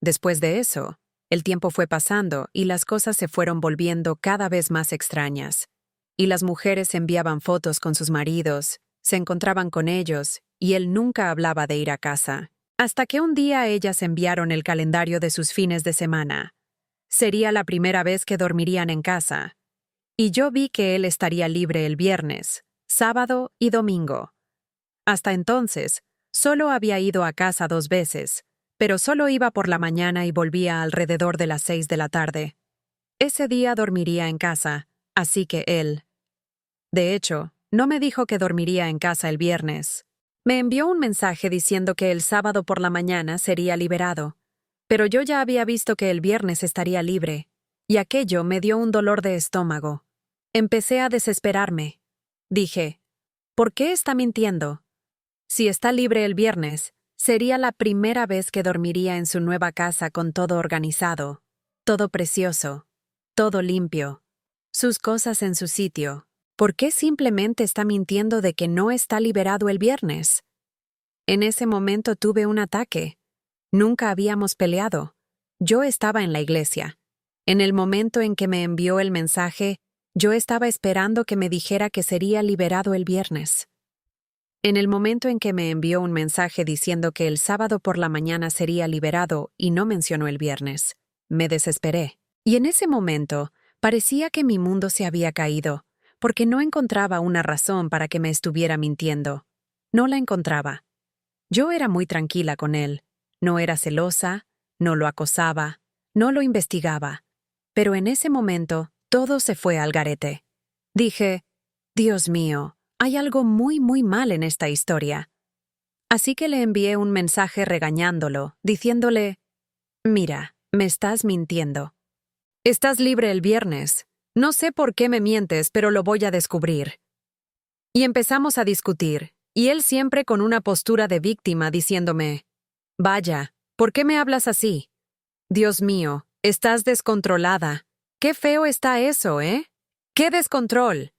Después de eso, el tiempo fue pasando y las cosas se fueron volviendo cada vez más extrañas. Y las mujeres enviaban fotos con sus maridos, se encontraban con ellos, y él nunca hablaba de ir a casa. Hasta que un día ellas enviaron el calendario de sus fines de semana. Sería la primera vez que dormirían en casa. Y yo vi que él estaría libre el viernes, sábado y domingo. Hasta entonces, solo había ido a casa 2 veces, pero solo iba por la mañana y volvía alrededor de las 6 de la tarde. Ese día dormiría en casa, así que él. De hecho, no me dijo que dormiría en casa el viernes. Me envió un mensaje diciendo que el sábado por la mañana sería liberado, pero yo ya había visto que el viernes estaría libre, y aquello me dio un dolor de estómago. Empecé a desesperarme. Dije, ¿por qué está mintiendo? Si está libre el viernes, sería la primera vez que dormiría en su nueva casa con todo organizado, todo precioso, todo limpio, sus cosas en su sitio. ¿Por qué simplemente está mintiendo de que no está liberado el viernes? En ese momento tuve un ataque. Nunca habíamos peleado. Yo estaba en la iglesia. En el momento en que me envió el mensaje, yo estaba esperando que me dijera que sería liberado el viernes. En el momento en que me envió un mensaje diciendo que el sábado por la mañana sería liberado y no mencionó el viernes, me desesperé. Y en ese momento, parecía que mi mundo se había caído, porque no encontraba una razón para que me estuviera mintiendo. No la encontraba. Yo era muy tranquila con él. No era celosa, no lo acosaba, no lo investigaba. Pero en ese momento, todo se fue al garete. Dije, Dios mío, hay algo muy mal en esta historia. Así que le envié un mensaje regañándolo, diciéndole, mira, me estás mintiendo. Estás libre el viernes. No sé por qué me mientes, pero lo voy a descubrir. Y empezamos a discutir, y él siempre con una postura de víctima diciéndome, vaya, ¿por qué me hablas así? Dios mío, estás descontrolada. Qué feo está eso, ¿eh? ¡Qué descontrol!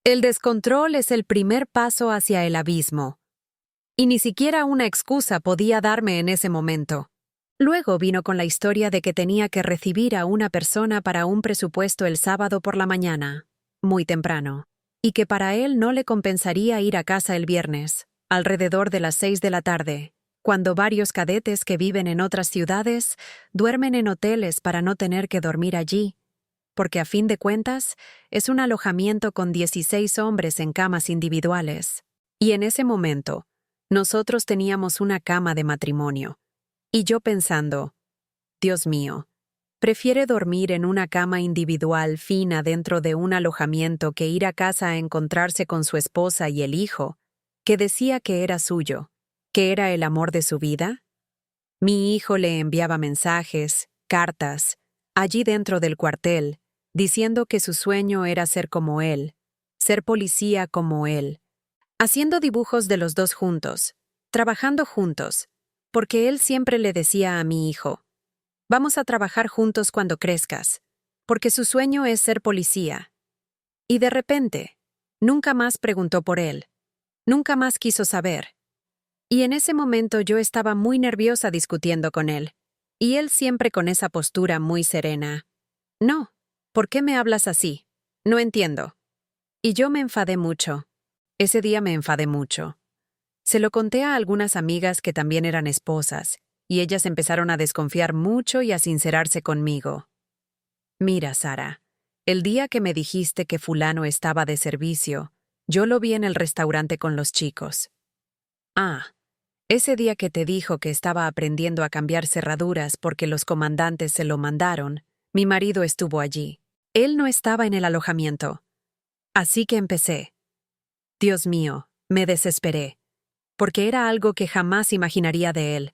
El descontrol es el primer paso hacia el abismo. Y ni siquiera una excusa podía darme en ese momento. Luego vino con la historia de que tenía que recibir a una persona para un presupuesto el sábado por la mañana, muy temprano, y que para él no le compensaría ir a casa el viernes, alrededor de las 6 de la tarde, cuando varios cadetes que viven en otras ciudades duermen en hoteles para no tener que dormir allí, porque a fin de cuentas es un alojamiento con 16 hombres en camas individuales. Y en ese momento, nosotros teníamos una cama de matrimonio. Y yo pensando, Dios mío, Prefiere dormir en una cama individual fina dentro de un alojamiento que ir a casa a encontrarse con su esposa y el hijo, que decía que era suyo, que era el amor de su vida. Mi hijo le enviaba mensajes, cartas, allí dentro del cuartel, diciendo que su sueño era ser como él, ser policía como él, haciendo dibujos de los dos juntos, trabajando juntos, porque él siempre le decía a mi hijo, vamos a trabajar juntos cuando crezcas, porque su sueño es ser policía. Y de repente, nunca más preguntó por él, nunca más quiso saber. Y en ese momento yo estaba muy nerviosa discutiendo con él, y él siempre con esa postura muy serena. No, ¿por qué me hablas así? No entiendo. Y yo me enfadé mucho. Ese día me enfadé mucho. Se lo conté a algunas amigas que también eran esposas, y ellas empezaron a desconfiar mucho y a sincerarse conmigo. Mira, Sara, el día que me dijiste que fulano estaba de servicio, yo lo vi en el restaurante con los chicos. Ah, ese día que te dijo que estaba aprendiendo a cambiar cerraduras porque los comandantes se lo mandaron, mi marido estuvo allí. Él no estaba en el alojamiento. Así que empecé. Dios mío, me desesperé, porque era algo que jamás imaginaría de él.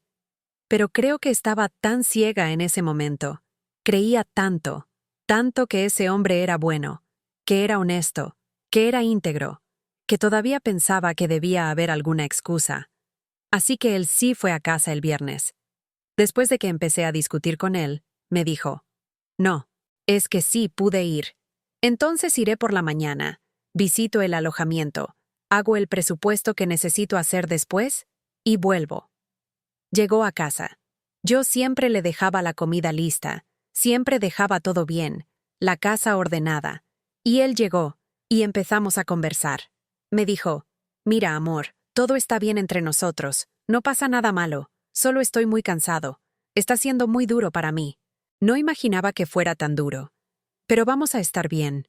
Pero creo que estaba tan ciega en ese momento. Creía tanto, tanto que ese hombre era bueno, que era honesto, que era íntegro, que todavía pensaba que debía haber alguna excusa. Así que él sí fue a casa el viernes. Después de que empecé a discutir con él, me dijo, no, es que sí pude ir. Entonces iré por la mañana, visito el alojamiento, hago el presupuesto que necesito hacer después y vuelvo. Llegó a casa. Yo siempre le dejaba la comida lista, siempre dejaba todo bien, la casa ordenada. Y él llegó, y empezamos a conversar. Me dijo, mira, amor, todo está bien entre nosotros, no pasa nada malo, solo estoy muy cansado. Está siendo muy duro para mí. No imaginaba que fuera tan duro. Pero vamos a estar bien.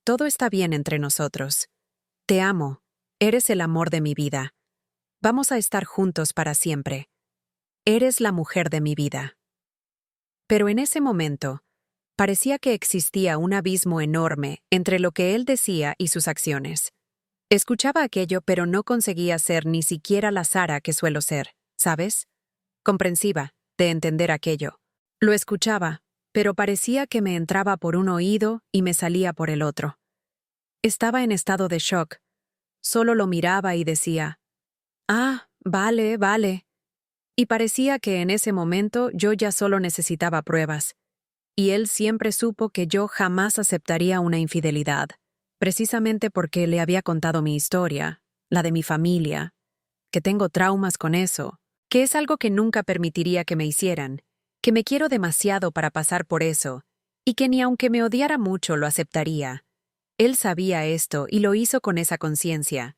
Todo está bien entre nosotros. Te amo. Eres el amor de mi vida. Vamos a estar juntos para siempre. Eres la mujer de mi vida. Pero en ese momento, parecía que existía un abismo enorme entre lo que él decía y sus acciones. Escuchaba aquello, pero no conseguía ser ni siquiera la Sara que suelo ser, ¿sabes? Comprensiva, de entender aquello. Lo escuchaba, pero parecía que me entraba por un oído y me salía por el otro. Estaba en estado de shock. Solo lo miraba y decía, ah, vale, vale. Y parecía que en ese momento yo ya solo necesitaba pruebas. Y él siempre supo que yo jamás aceptaría una infidelidad, precisamente porque le había contado mi historia, la de mi familia, que tengo traumas con eso, que es algo que nunca permitiría que me hicieran, que me quiero demasiado para pasar por eso, y que ni aunque me odiara mucho lo aceptaría. Él sabía esto y lo hizo con esa conciencia.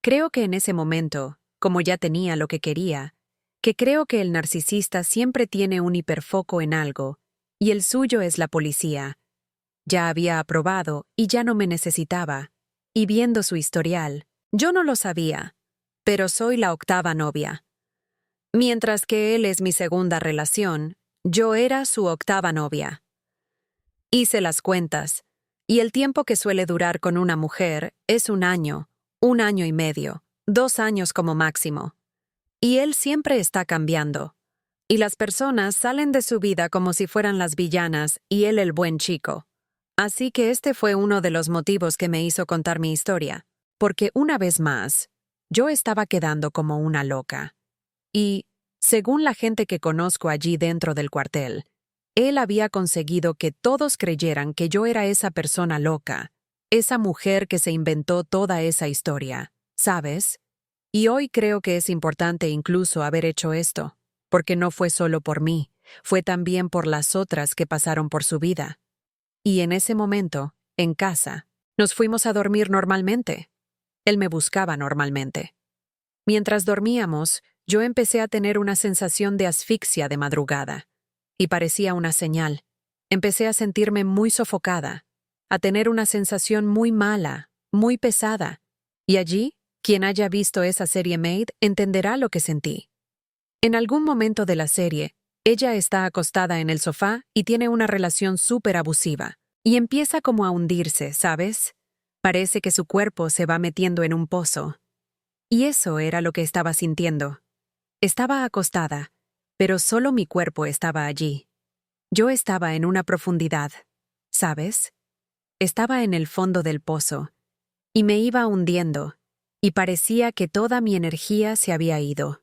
Creo que en ese momento, como ya tenía lo que quería, que creo que el narcisista siempre tiene un hiperfoco en algo, y el suyo es la policía. Ya había aprobado y ya no me necesitaba, y viendo su historial, yo no lo sabía, pero soy la octava novia. Mientras que él es mi segunda relación, yo era su octava novia. Hice las cuentas, y el tiempo que suele durar con una mujer es 1 año, 1 año y medio, 2 años como máximo. Y él siempre está cambiando. Y las personas salen de su vida como si fueran las villanas y él el buen chico. Así que este fue uno de los motivos que me hizo contar mi historia, porque una vez más, yo estaba quedando como una loca. Y, según la gente que conozco allí dentro del cuartel, él había conseguido que todos creyeran que yo era esa persona loca, esa mujer que se inventó toda esa historia, ¿sabes? Y hoy creo que es importante incluso haber hecho esto, porque no fue solo por mí, fue también por las otras que pasaron por su vida. Y en ese momento, en casa, nos fuimos a dormir normalmente. Él me buscaba normalmente. Mientras dormíamos, yo empecé a tener una sensación de asfixia de madrugada. Y parecía una señal. Empecé a sentirme muy sofocada, a tener una sensación muy mala, muy pesada. Y allí, quien haya visto esa serie Made entenderá lo que sentí. En algún momento de la serie, Ella está acostada en el sofá y tiene una relación súper abusiva. Y empieza como a hundirse, ¿sabes? Parece que su cuerpo se va metiendo en un pozo. Y eso era lo que estaba sintiendo. Estaba acostada, pero solo mi cuerpo estaba allí. Yo estaba en una profundidad, ¿sabes? Estaba en el fondo del pozo, y me iba hundiendo, y parecía que toda mi energía se había ido.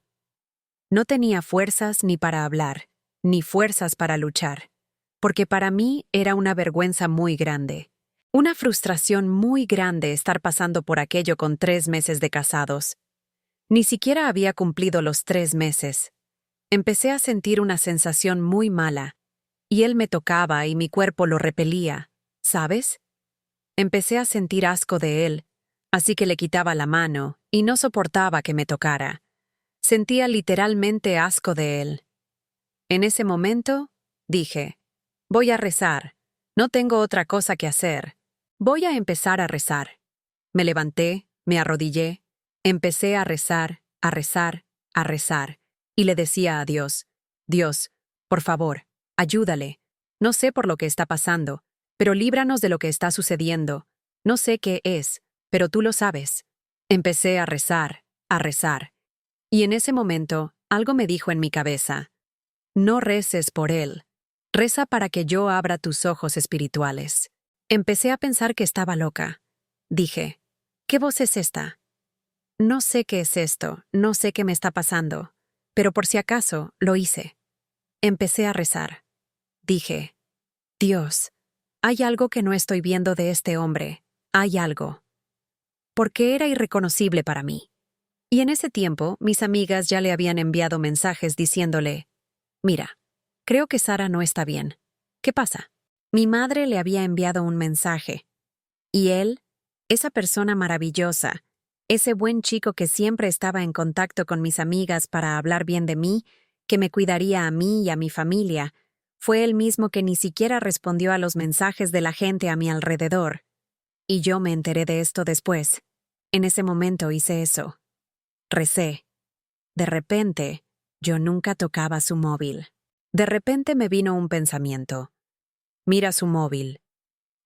No tenía fuerzas ni para hablar, ni fuerzas para luchar, porque para mí era una vergüenza muy grande. Una frustración muy grande estar pasando por aquello con 3 meses de casados. Ni siquiera había cumplido los 3 meses. Empecé a sentir una sensación muy mala, y él me tocaba y mi cuerpo lo repelía, ¿sabes? Empecé a sentir asco de él, así que le quitaba la mano y no soportaba que me tocara. Sentía literalmente asco de él. En ese momento, dije, voy a rezar. No tengo otra cosa que hacer. Voy a empezar a rezar. Me levanté, me arrodillé, empecé a rezar, a rezar, a rezar, y le decía a Dios, Dios, por favor, ayúdale. No sé por lo que está pasando, pero líbranos de lo que está sucediendo. No sé qué es, pero tú lo sabes. Empecé a rezar, a rezar. Y en ese momento, algo me dijo en mi cabeza, no reces por él. Reza para que yo abra tus ojos espirituales. Empecé a pensar que estaba loca. Dije, ¿qué voz es esta? No sé qué es esto, no sé qué me está pasando, pero por si acaso, lo hice. Empecé a rezar. Dije, Dios, hay algo que no estoy viendo de este hombre, hay algo. Porque era irreconocible para mí. Y en ese tiempo, mis amigas ya le habían enviado mensajes diciéndole, mira, creo que Sara no está bien. ¿Qué pasa? Mi madre le había enviado un mensaje. Y él, esa persona maravillosa, ese buen chico que siempre estaba en contacto con mis amigas para hablar bien de mí, que me cuidaría a mí y a mi familia, fue el mismo que ni siquiera respondió a los mensajes de la gente a mi alrededor. Y yo me enteré de esto después. En ese momento hice eso. Recé. De repente, yo nunca tocaba su móvil. De repente me vino un pensamiento. Mira su móvil.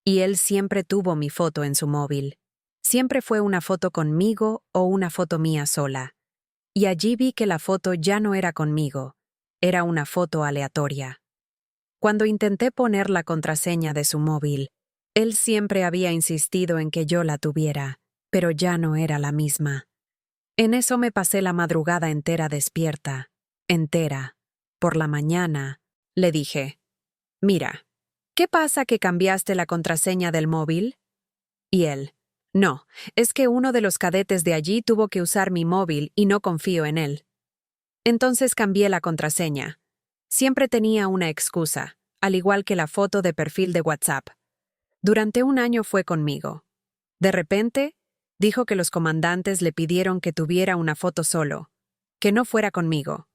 Y él siempre tuvo mi foto en su móvil. Siempre fue una foto conmigo o una foto mía sola. Y allí vi que la foto ya no era conmigo. Era una foto aleatoria. Cuando intenté poner la contraseña de su móvil, él siempre había insistido en que yo la tuviera, pero ya no era la misma. En eso me pasé la madrugada entera despierta. Entera. Por la mañana, le dije, mira, ¿qué pasa que cambiaste la contraseña del móvil? Y él, no, es que uno de los cadetes de allí tuvo que usar mi móvil y no confío en él. Entonces cambié la contraseña. Siempre tenía una excusa, al igual que la foto de perfil de WhatsApp. Durante un año fue conmigo. De repente, dijo que los comandantes le pidieron que tuviera una foto solo, que no fuera conmigo.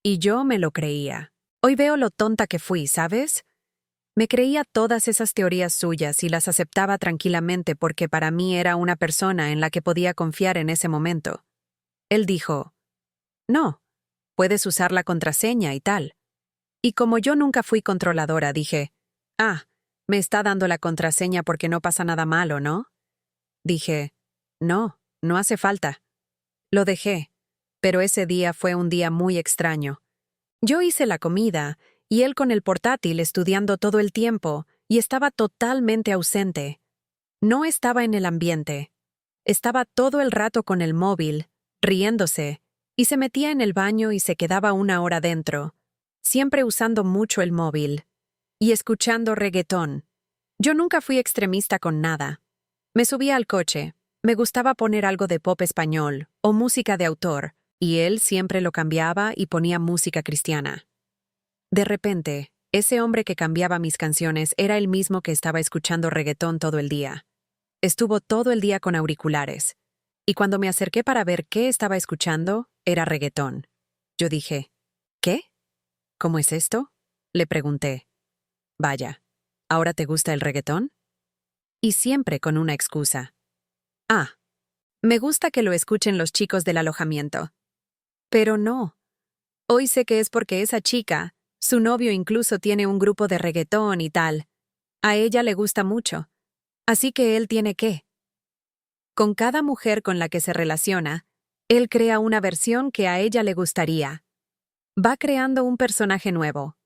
Y yo me lo creía. Hoy veo lo tonta que fui, ¿sabes? Me creía todas esas teorías suyas y las aceptaba tranquilamente porque para mí era una persona en la que podía confiar en ese momento. Él dijo, no, puedes usar la contraseña y tal. Y como yo nunca fui controladora, dije, me está dando la contraseña porque no pasa nada malo, ¿no? Dije, no, no hace falta. Lo dejé, pero ese día fue un día muy extraño. Yo hice la comida, y él con el portátil estudiando todo el tiempo, y estaba totalmente ausente. No estaba en el ambiente. Estaba todo el rato con el móvil, riéndose, y se metía en el baño y se quedaba 1 hora dentro, siempre usando mucho el móvil, y escuchando reggaetón. Yo nunca fui extremista con nada. Me subía al coche, me gustaba poner algo de pop español o música de autor, y él siempre lo cambiaba y ponía música cristiana. De repente, ese hombre que cambiaba mis canciones era el mismo que estaba escuchando reggaetón todo el día. Estuvo todo el día con auriculares, y cuando me acerqué para ver qué estaba escuchando, era reggaetón. Yo dije, ¿qué? ¿Cómo es esto? Le pregunté. Vaya, ¿ahora te gusta el reggaetón? Y siempre con una excusa. Me gusta que lo escuchen los chicos del alojamiento. Pero no. Hoy sé que es porque esa chica, Su novio incluso tiene un grupo de reggaetón y tal. A ella le gusta mucho. Así que él tiene que. Con cada mujer con la que se relaciona, él crea una versión que a ella le gustaría. Va creando un personaje nuevo.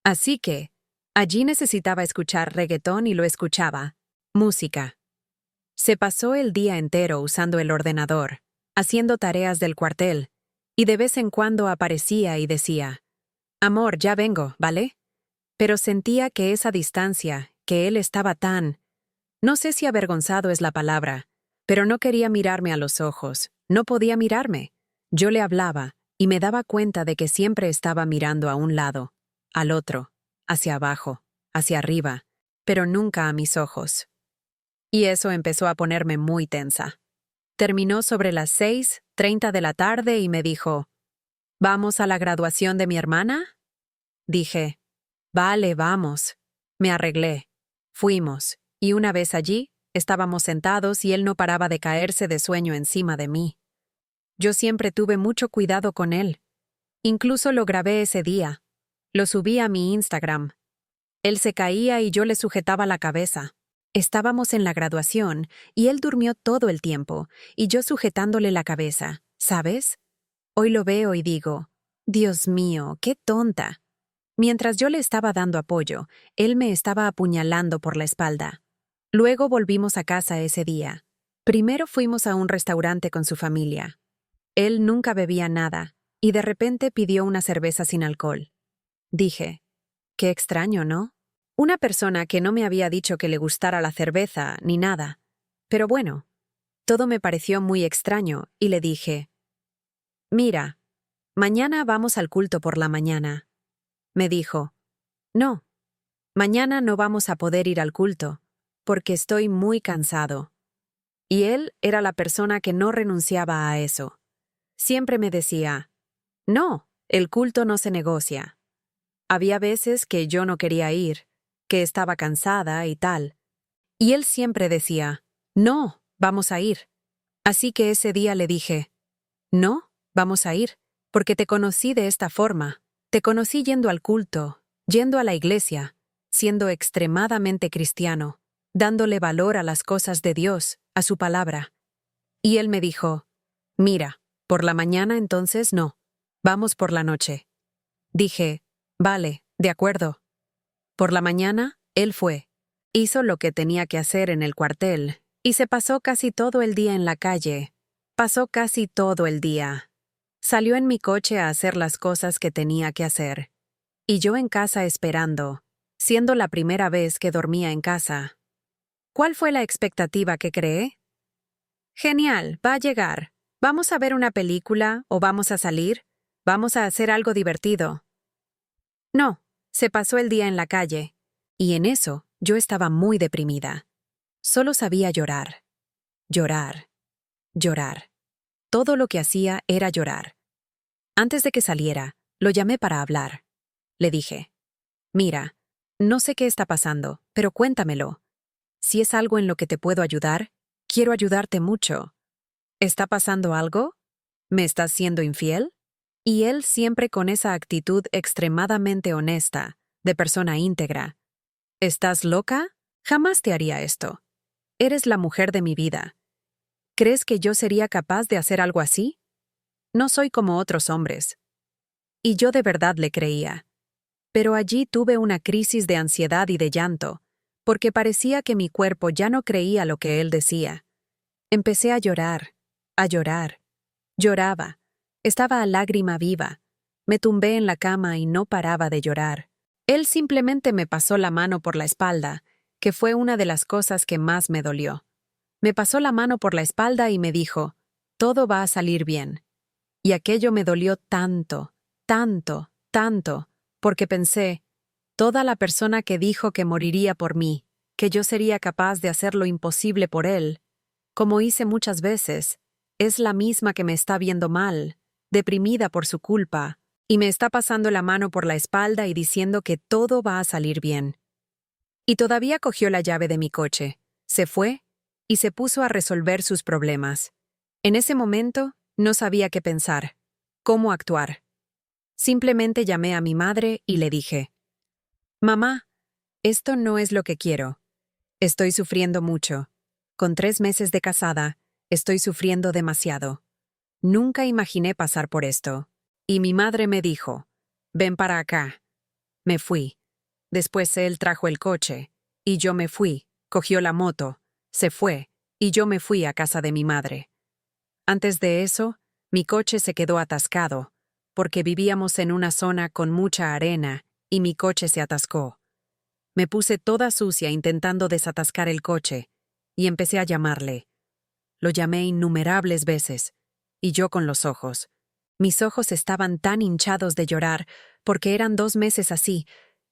Así que, allí necesitaba escuchar reggaetón y lo escuchaba. Música. Se pasó el día entero usando el ordenador, haciendo tareas del cuartel, y de vez en cuando aparecía y decía, «Amor, ya vengo, ¿vale?» Pero sentía que esa distancia, que él estaba tan... No sé si avergonzado es la palabra, pero no quería mirarme a los ojos, no podía mirarme. Yo le hablaba, y me daba cuenta de que siempre estaba mirando a un lado, al otro, hacia abajo, hacia arriba, pero nunca a mis ojos. Y eso empezó a ponerme muy tensa. Terminó sobre las 6:30 de la tarde y me dijo, «¿Vamos a la graduación de mi hermana?» Dije, «Vale, vamos». Me arreglé. Fuimos, y una vez allí, estábamos sentados y él no paraba de caerse de sueño encima de mí. Yo siempre tuve mucho cuidado con él. Incluso lo grabé ese día. Lo subí a mi Instagram. Él se caía y yo le sujetaba la cabeza. Estábamos en la graduación y él durmió todo el tiempo, y yo sujetándole la cabeza, ¿sabes? Hoy lo veo y digo, Dios mío, qué tonta. Mientras yo le estaba dando apoyo, él me estaba apuñalando por la espalda. Luego volvimos a casa ese día. Primero fuimos a un restaurante con su familia. Él nunca bebía nada, y de repente pidió una cerveza sin alcohol. Dije, qué extraño, ¿no? Una persona que no me había dicho que le gustara la cerveza ni nada. Pero bueno, todo me pareció muy extraño y le dije, «Mira, mañana vamos al culto por la mañana». Me dijo, «No, mañana no vamos a poder ir al culto, porque estoy muy cansado». Y él era la persona que no renunciaba a eso. Siempre me decía, «No, el culto no se negocia». Había veces que yo no quería ir, que estaba cansada y tal. Y él siempre decía, «No, vamos a ir». Así que ese día le dije, «No, vamos a ir, porque te conocí de esta forma. Te conocí yendo al culto, yendo a la iglesia, siendo extremadamente cristiano, dándole valor a las cosas de Dios, a su palabra». Y él me dijo, «Mira, por la mañana entonces no, vamos por la noche». Dije, «Vale, de acuerdo». Por la mañana, él fue. Hizo lo que tenía que hacer en el cuartel, y se pasó casi todo el día en la calle. Pasó casi todo el día. Salió en mi coche a hacer las cosas que tenía que hacer. Y yo en casa esperando, siendo la primera vez que dormía en casa. ¿Cuál fue la expectativa que creé? Genial, va a llegar. ¿Vamos a ver una película o vamos a salir? ¿Vamos a hacer algo divertido? No, se pasó el día en la calle. Y en eso yo estaba muy deprimida. Solo sabía llorar. Llorar. Llorar. Todo lo que hacía era llorar. Antes de que saliera, lo llamé para hablar. Le dije, «Mira, no sé qué está pasando, pero cuéntamelo. Si es algo en lo que te puedo ayudar, quiero ayudarte mucho. ¿Está pasando algo? ¿Me estás siendo infiel?» Y él siempre con esa actitud extremadamente honesta, de persona íntegra. ¿Estás loca? Jamás te haría esto. Eres la mujer de mi vida. ¿Crees que yo sería capaz de hacer algo así? No soy como otros hombres. Y yo de verdad le creía. Pero allí tuve una crisis de ansiedad y de llanto, porque parecía que mi cuerpo ya no creía lo que él decía. Empecé a llorar, a llorar. Lloraba. Estaba a lágrima viva. Me tumbé en la cama y no paraba de llorar. Él simplemente me pasó la mano por la espalda, que fue una de las cosas que más me dolió. Me pasó la mano por la espalda y me dijo, «Todo va a salir bien». Y aquello me dolió tanto, tanto, tanto, porque pensé, toda la persona que dijo que moriría por mí, que yo sería capaz de hacer lo imposible por él, como hice muchas veces, es la misma que me está viendo mal, deprimida por su culpa, y me está pasando la mano por la espalda y diciendo que todo va a salir bien. Y todavía cogió la llave de mi coche, se fue y se puso a resolver sus problemas. En ese momento, no sabía qué pensar, cómo actuar. Simplemente llamé a mi madre y le dije, «Mamá, esto no es lo que quiero. Estoy sufriendo mucho. Con 3 meses de casada, estoy sufriendo demasiado. Nunca imaginé pasar por esto». Y mi madre me dijo, «Ven para acá». Me fui. Después él trajo el coche, y yo me fui, cogió la moto, se fue, y yo me fui a casa de mi madre. Antes de eso, mi coche se quedó atascado, porque vivíamos en una zona con mucha arena, y mi coche se atascó. Me puse toda sucia intentando desatascar el coche, y empecé a llamarle. Lo llamé innumerables veces, y yo con los ojos. Mis ojos estaban tan hinchados de llorar, porque eran 2 meses así,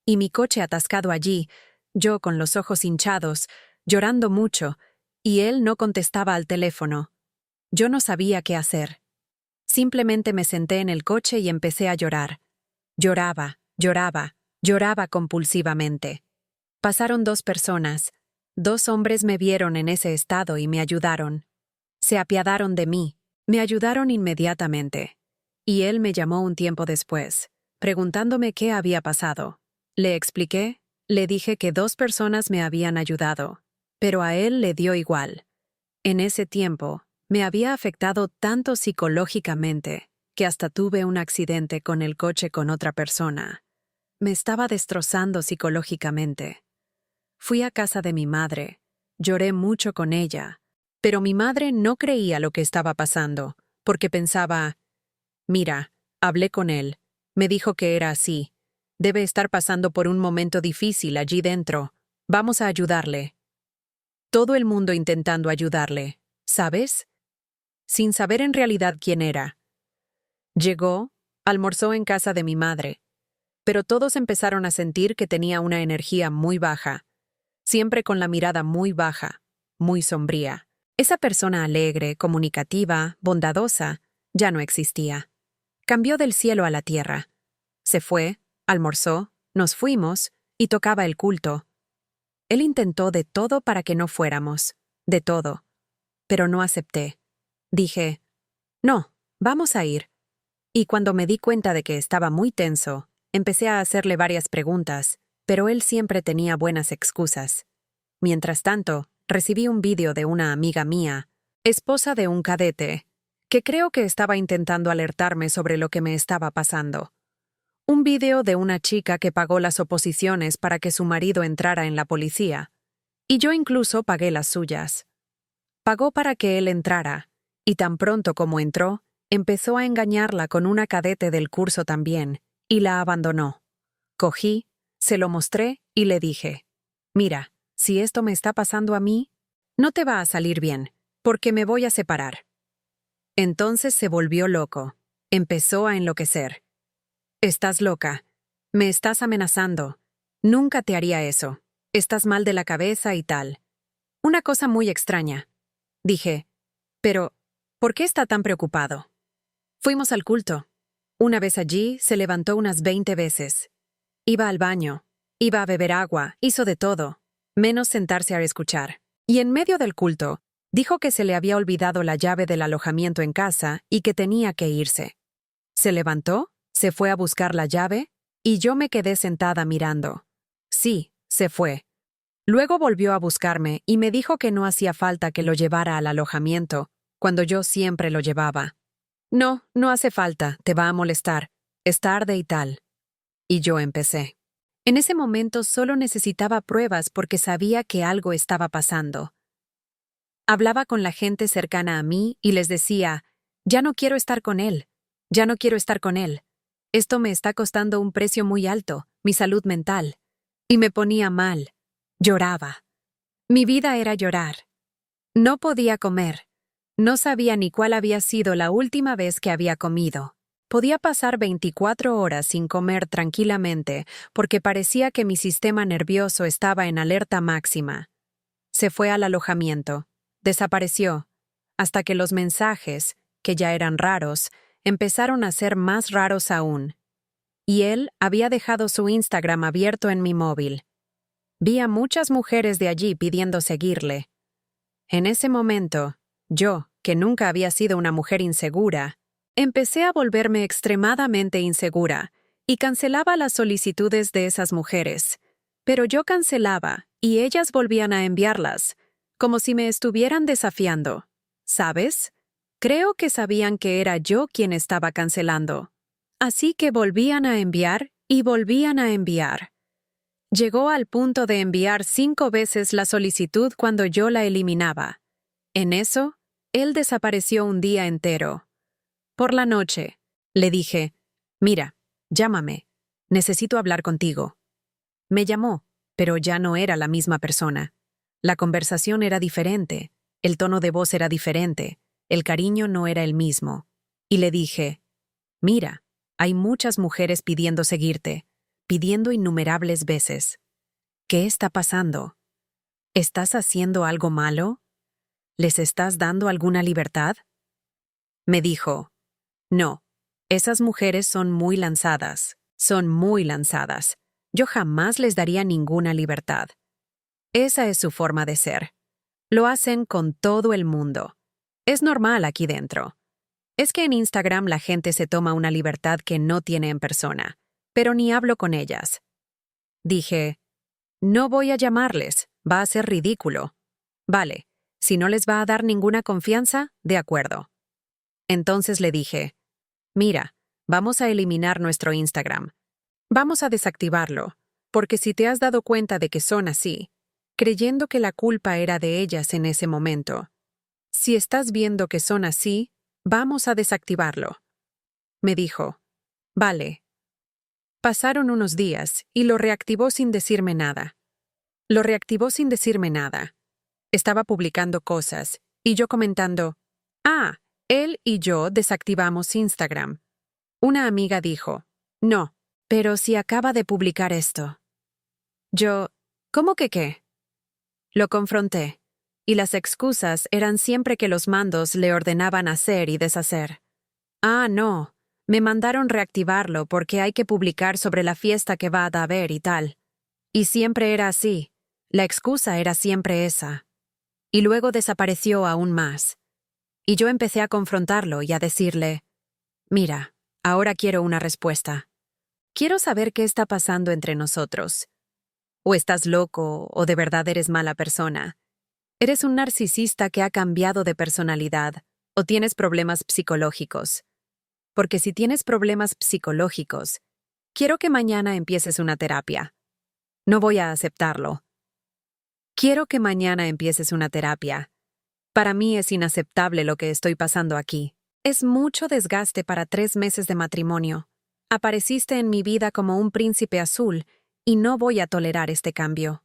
y mi coche atascado allí, yo con los ojos hinchados, llorando mucho, y él no contestaba al teléfono. Yo no sabía qué hacer. Simplemente me senté en el coche y empecé a llorar. Lloraba, lloraba, lloraba compulsivamente. Pasaron 2 personas. 2 hombres me vieron en ese estado y me ayudaron. Se apiadaron de mí. Me ayudaron inmediatamente. Y él me llamó un tiempo después, preguntándome qué había pasado. Le expliqué, le dije que 2 personas me habían ayudado, pero a él le dio igual. En ese tiempo, me había afectado tanto psicológicamente que hasta tuve un accidente con el coche con otra persona. Me estaba destrozando psicológicamente. Fui a casa de mi madre, lloré mucho con ella, pero mi madre no creía lo que estaba pasando, porque pensaba, «Mira, hablé con él, me dijo que era así. Debe estar pasando por un momento difícil allí dentro. Vamos a ayudarle». Todo el mundo intentando ayudarle, ¿sabes? Sin saber en realidad quién era. Llegó, almorzó en casa de mi madre, pero todos empezaron a sentir que tenía una energía muy baja, siempre con la mirada muy baja, muy sombría. Esa persona alegre, comunicativa, bondadosa, ya no existía. Cambió del cielo a la tierra. Se fue, almorzó, nos fuimos y tocaba el culto. Él intentó de todo para que no fuéramos, de todo, pero no acepté. Dije, «No, vamos a ir». Y cuando me di cuenta de que estaba muy tenso, empecé a hacerle varias preguntas, pero él siempre tenía buenas excusas. Mientras tanto, recibí un vídeo de una amiga mía, esposa de un cadete, que creo que estaba intentando alertarme sobre lo que me estaba pasando. Un vídeo de una chica que pagó las oposiciones para que su marido entrara en la policía. Y yo incluso pagué las suyas. Pagó para que él entrara, y tan pronto como entró, empezó a engañarla con una cadete del curso también, y la abandonó. Cogí, se lo mostré y le dije, «Mira, si esto me está pasando a mí, no te va a salir bien, porque me voy a separar». Entonces se volvió loco. Empezó a enloquecer. «Estás loca. Me estás amenazando. Nunca te haría eso. Estás mal de la cabeza y tal». Una cosa muy extraña. Dije, «Pero, ¿por qué está tan preocupado?» Fuimos al culto. Una vez allí, se levantó unas 20 veces. Iba al baño, iba a beber agua, hizo de todo, menos sentarse a escuchar. Y en medio del culto, dijo que se le había olvidado la llave del alojamiento en casa y que tenía que irse. Se levantó, se fue a buscar la llave, y yo me quedé sentada mirando. Sí, se fue. Luego volvió a buscarme y me dijo que no hacía falta que lo llevara al alojamiento, cuando yo siempre lo llevaba. «No, no hace falta, te va a molestar. Es tarde y tal». Y yo empecé. En ese momento solo necesitaba pruebas porque sabía que algo estaba pasando. Hablaba con la gente cercana a mí y les decía, «Ya no quiero estar con él. Ya no quiero estar con él. Esto me está costando un precio muy alto, mi salud mental». Y me ponía mal. Lloraba. Mi vida era llorar. No podía comer. No sabía ni cuál había sido la última vez que había comido. Podía pasar 24 horas sin comer tranquilamente porque parecía que mi sistema nervioso estaba en alerta máxima. Se fue al alojamiento. Desapareció. Hasta que los mensajes, que ya eran raros, empezaron a ser más raros aún. Y él había dejado su Instagram abierto en mi móvil. Vi a muchas mujeres de allí pidiendo seguirle. En ese momento, yo, que nunca había sido una mujer insegura, Empecé a volverme extremadamente insegura y cancelaba las solicitudes de esas mujeres. Pero yo cancelaba y ellas volvían a enviarlas, como si me estuvieran desafiando. ¿Sabes? Creo que sabían que era yo quien estaba cancelando. Así que volvían a enviar y volvían a enviar. Llegó al punto de enviar 5 veces la solicitud cuando yo la eliminaba. En eso, él desapareció un día entero. Por la noche, le dije, «Mira, llámame. Necesito hablar contigo». Me llamó, pero ya no era la misma persona. La conversación era diferente, el tono de voz era diferente, el cariño no era el mismo. Y le dije, «Mira, hay muchas mujeres pidiendo seguirte, pidiendo innumerables veces. ¿Qué está pasando? ¿Estás haciendo algo malo? ¿Les estás dando alguna libertad?» Me dijo, «No, esas mujeres son muy lanzadas, son muy lanzadas. Yo jamás les daría ninguna libertad. Esa es su forma de ser. Lo hacen con todo el mundo. Es normal aquí dentro. Es que en Instagram la gente se toma una libertad que no tiene en persona, pero ni hablo con ellas». Dije, «No voy a llamarles, va a ser ridículo». «Vale, si no les va a dar ninguna confianza, de acuerdo». Entonces le dije, «Mira, vamos a eliminar nuestro Instagram. Vamos a desactivarlo, porque si te has dado cuenta de que son así, creyendo que la culpa era de ellas en ese momento, si estás viendo que son así, vamos a desactivarlo». Me dijo, «Vale». Pasaron unos días y lo reactivó sin decirme nada. Lo reactivó sin decirme nada. Estaba publicando cosas y yo comentando, «Ah, él y yo desactivamos Instagram». Una amiga dijo, «No, pero si acaba de publicar esto». Yo, ¿cómo que qué? Lo confronté, y las excusas eran siempre que los mandos le ordenaban hacer y deshacer. «Ah, no, me mandaron reactivarlo porque hay que publicar sobre la fiesta que va a haber y tal». Y siempre era así, la excusa era siempre esa. Y luego desapareció aún más. Y yo empecé a confrontarlo y a decirle, «Mira, ahora quiero una respuesta. Quiero saber qué está pasando entre nosotros. O estás loco o de verdad eres mala persona. Eres un narcisista que ha cambiado de personalidad o tienes problemas psicológicos. Porque si tienes problemas psicológicos, quiero que mañana empieces una terapia. No voy a aceptarlo. Quiero que mañana empieces una terapia. Para mí es inaceptable lo que estoy pasando aquí. Es mucho desgaste para 3 meses de matrimonio. Apareciste en mi vida como un príncipe azul y no voy a tolerar este cambio».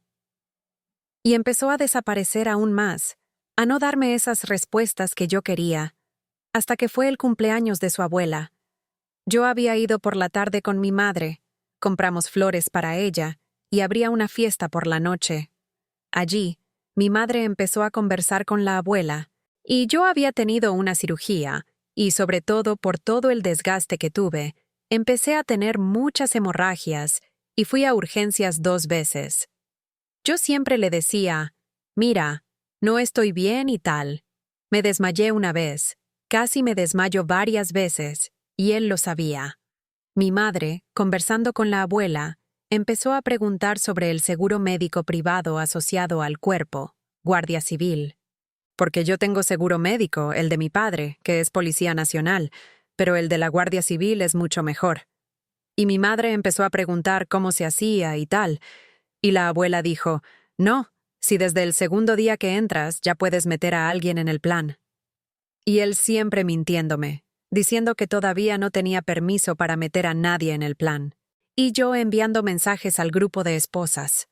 Y empezó a desaparecer aún más, a no darme esas respuestas que yo quería, hasta que fue el cumpleaños de su abuela. Yo había ido por la tarde con mi madre, compramos flores para ella y habría una fiesta por la noche. Allí, mi madre empezó a conversar con la abuela, y yo había tenido una cirugía, y sobre todo por todo el desgaste que tuve, empecé a tener muchas hemorragias y fui a urgencias 2 veces. Yo siempre le decía, «Mira, no estoy bien y tal». Me desmayé una vez, casi me desmayo varias veces, y él lo sabía. Mi madre, conversando con la abuela, empezó a preguntar sobre el seguro médico privado asociado al cuerpo, Guardia Civil. Porque yo tengo seguro médico, el de mi padre, que es Policía Nacional, pero el de la Guardia Civil es mucho mejor. Y mi madre empezó a preguntar cómo se hacía y tal, y la abuela dijo, «No, si desde el segundo día que entras ya puedes meter a alguien en el plan». Y él siempre mintiéndome, diciendo que todavía no tenía permiso para meter a nadie en el plan. Y yo enviando mensajes al grupo de esposas.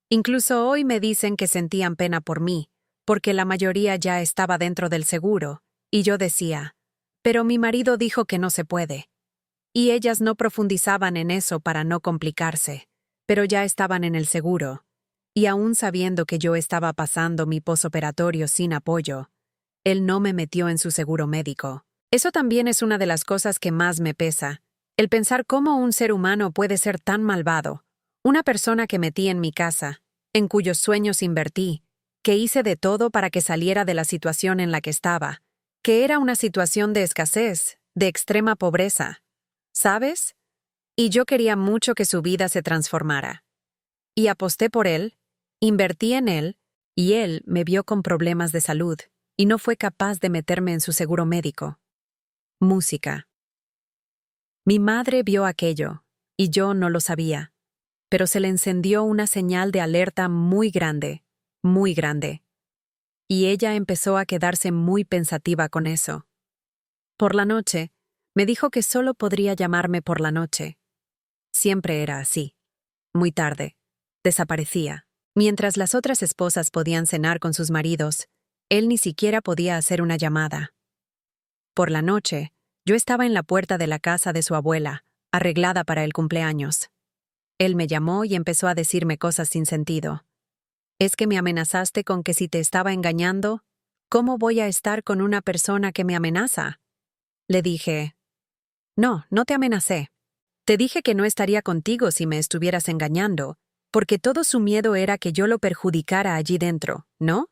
Incluso hoy me dicen que sentían pena por mí, porque la mayoría ya estaba dentro del seguro, y yo decía, «Pero mi marido dijo que no se puede». Y ellas no profundizaban en eso para no complicarse, pero ya estaban en el seguro, y aún sabiendo que yo estaba pasando mi posoperatorio sin apoyo, él no me metió en su seguro médico. Eso también es una de las cosas que más me pesa, el pensar cómo un ser humano puede ser tan malvado, una persona que metí en mi casa, en cuyos sueños invertí, que hice de todo para que saliera de la situación en la que estaba, que era una situación de escasez, de extrema pobreza, ¿sabes? Y yo quería mucho que su vida se transformara. Y aposté por él, invertí en él, y él me vio con problemas de salud, y no fue capaz de meterme en su seguro médico. Música. Mi madre vio aquello, y yo no lo sabía, pero se le encendió una señal de alerta muy grande, muy grande. Y ella empezó a quedarse muy pensativa con eso. Por la noche, me dijo que solo podría llamarme por la noche. Siempre era así. Muy tarde. Desaparecía. Mientras las otras esposas podían cenar con sus maridos, él ni siquiera podía hacer una llamada. Por la noche, yo estaba en la puerta de la casa de su abuela, arreglada para el cumpleaños. Él me llamó y empezó a decirme cosas sin sentido. ¿Es que me amenazaste con que si te estaba engañando? ¿Cómo voy a estar con una persona que me amenaza? Le dije, no, no te amenacé. Te dije que no estaría contigo si me estuvieras engañando, porque todo su miedo era que yo lo perjudicara allí dentro, ¿no?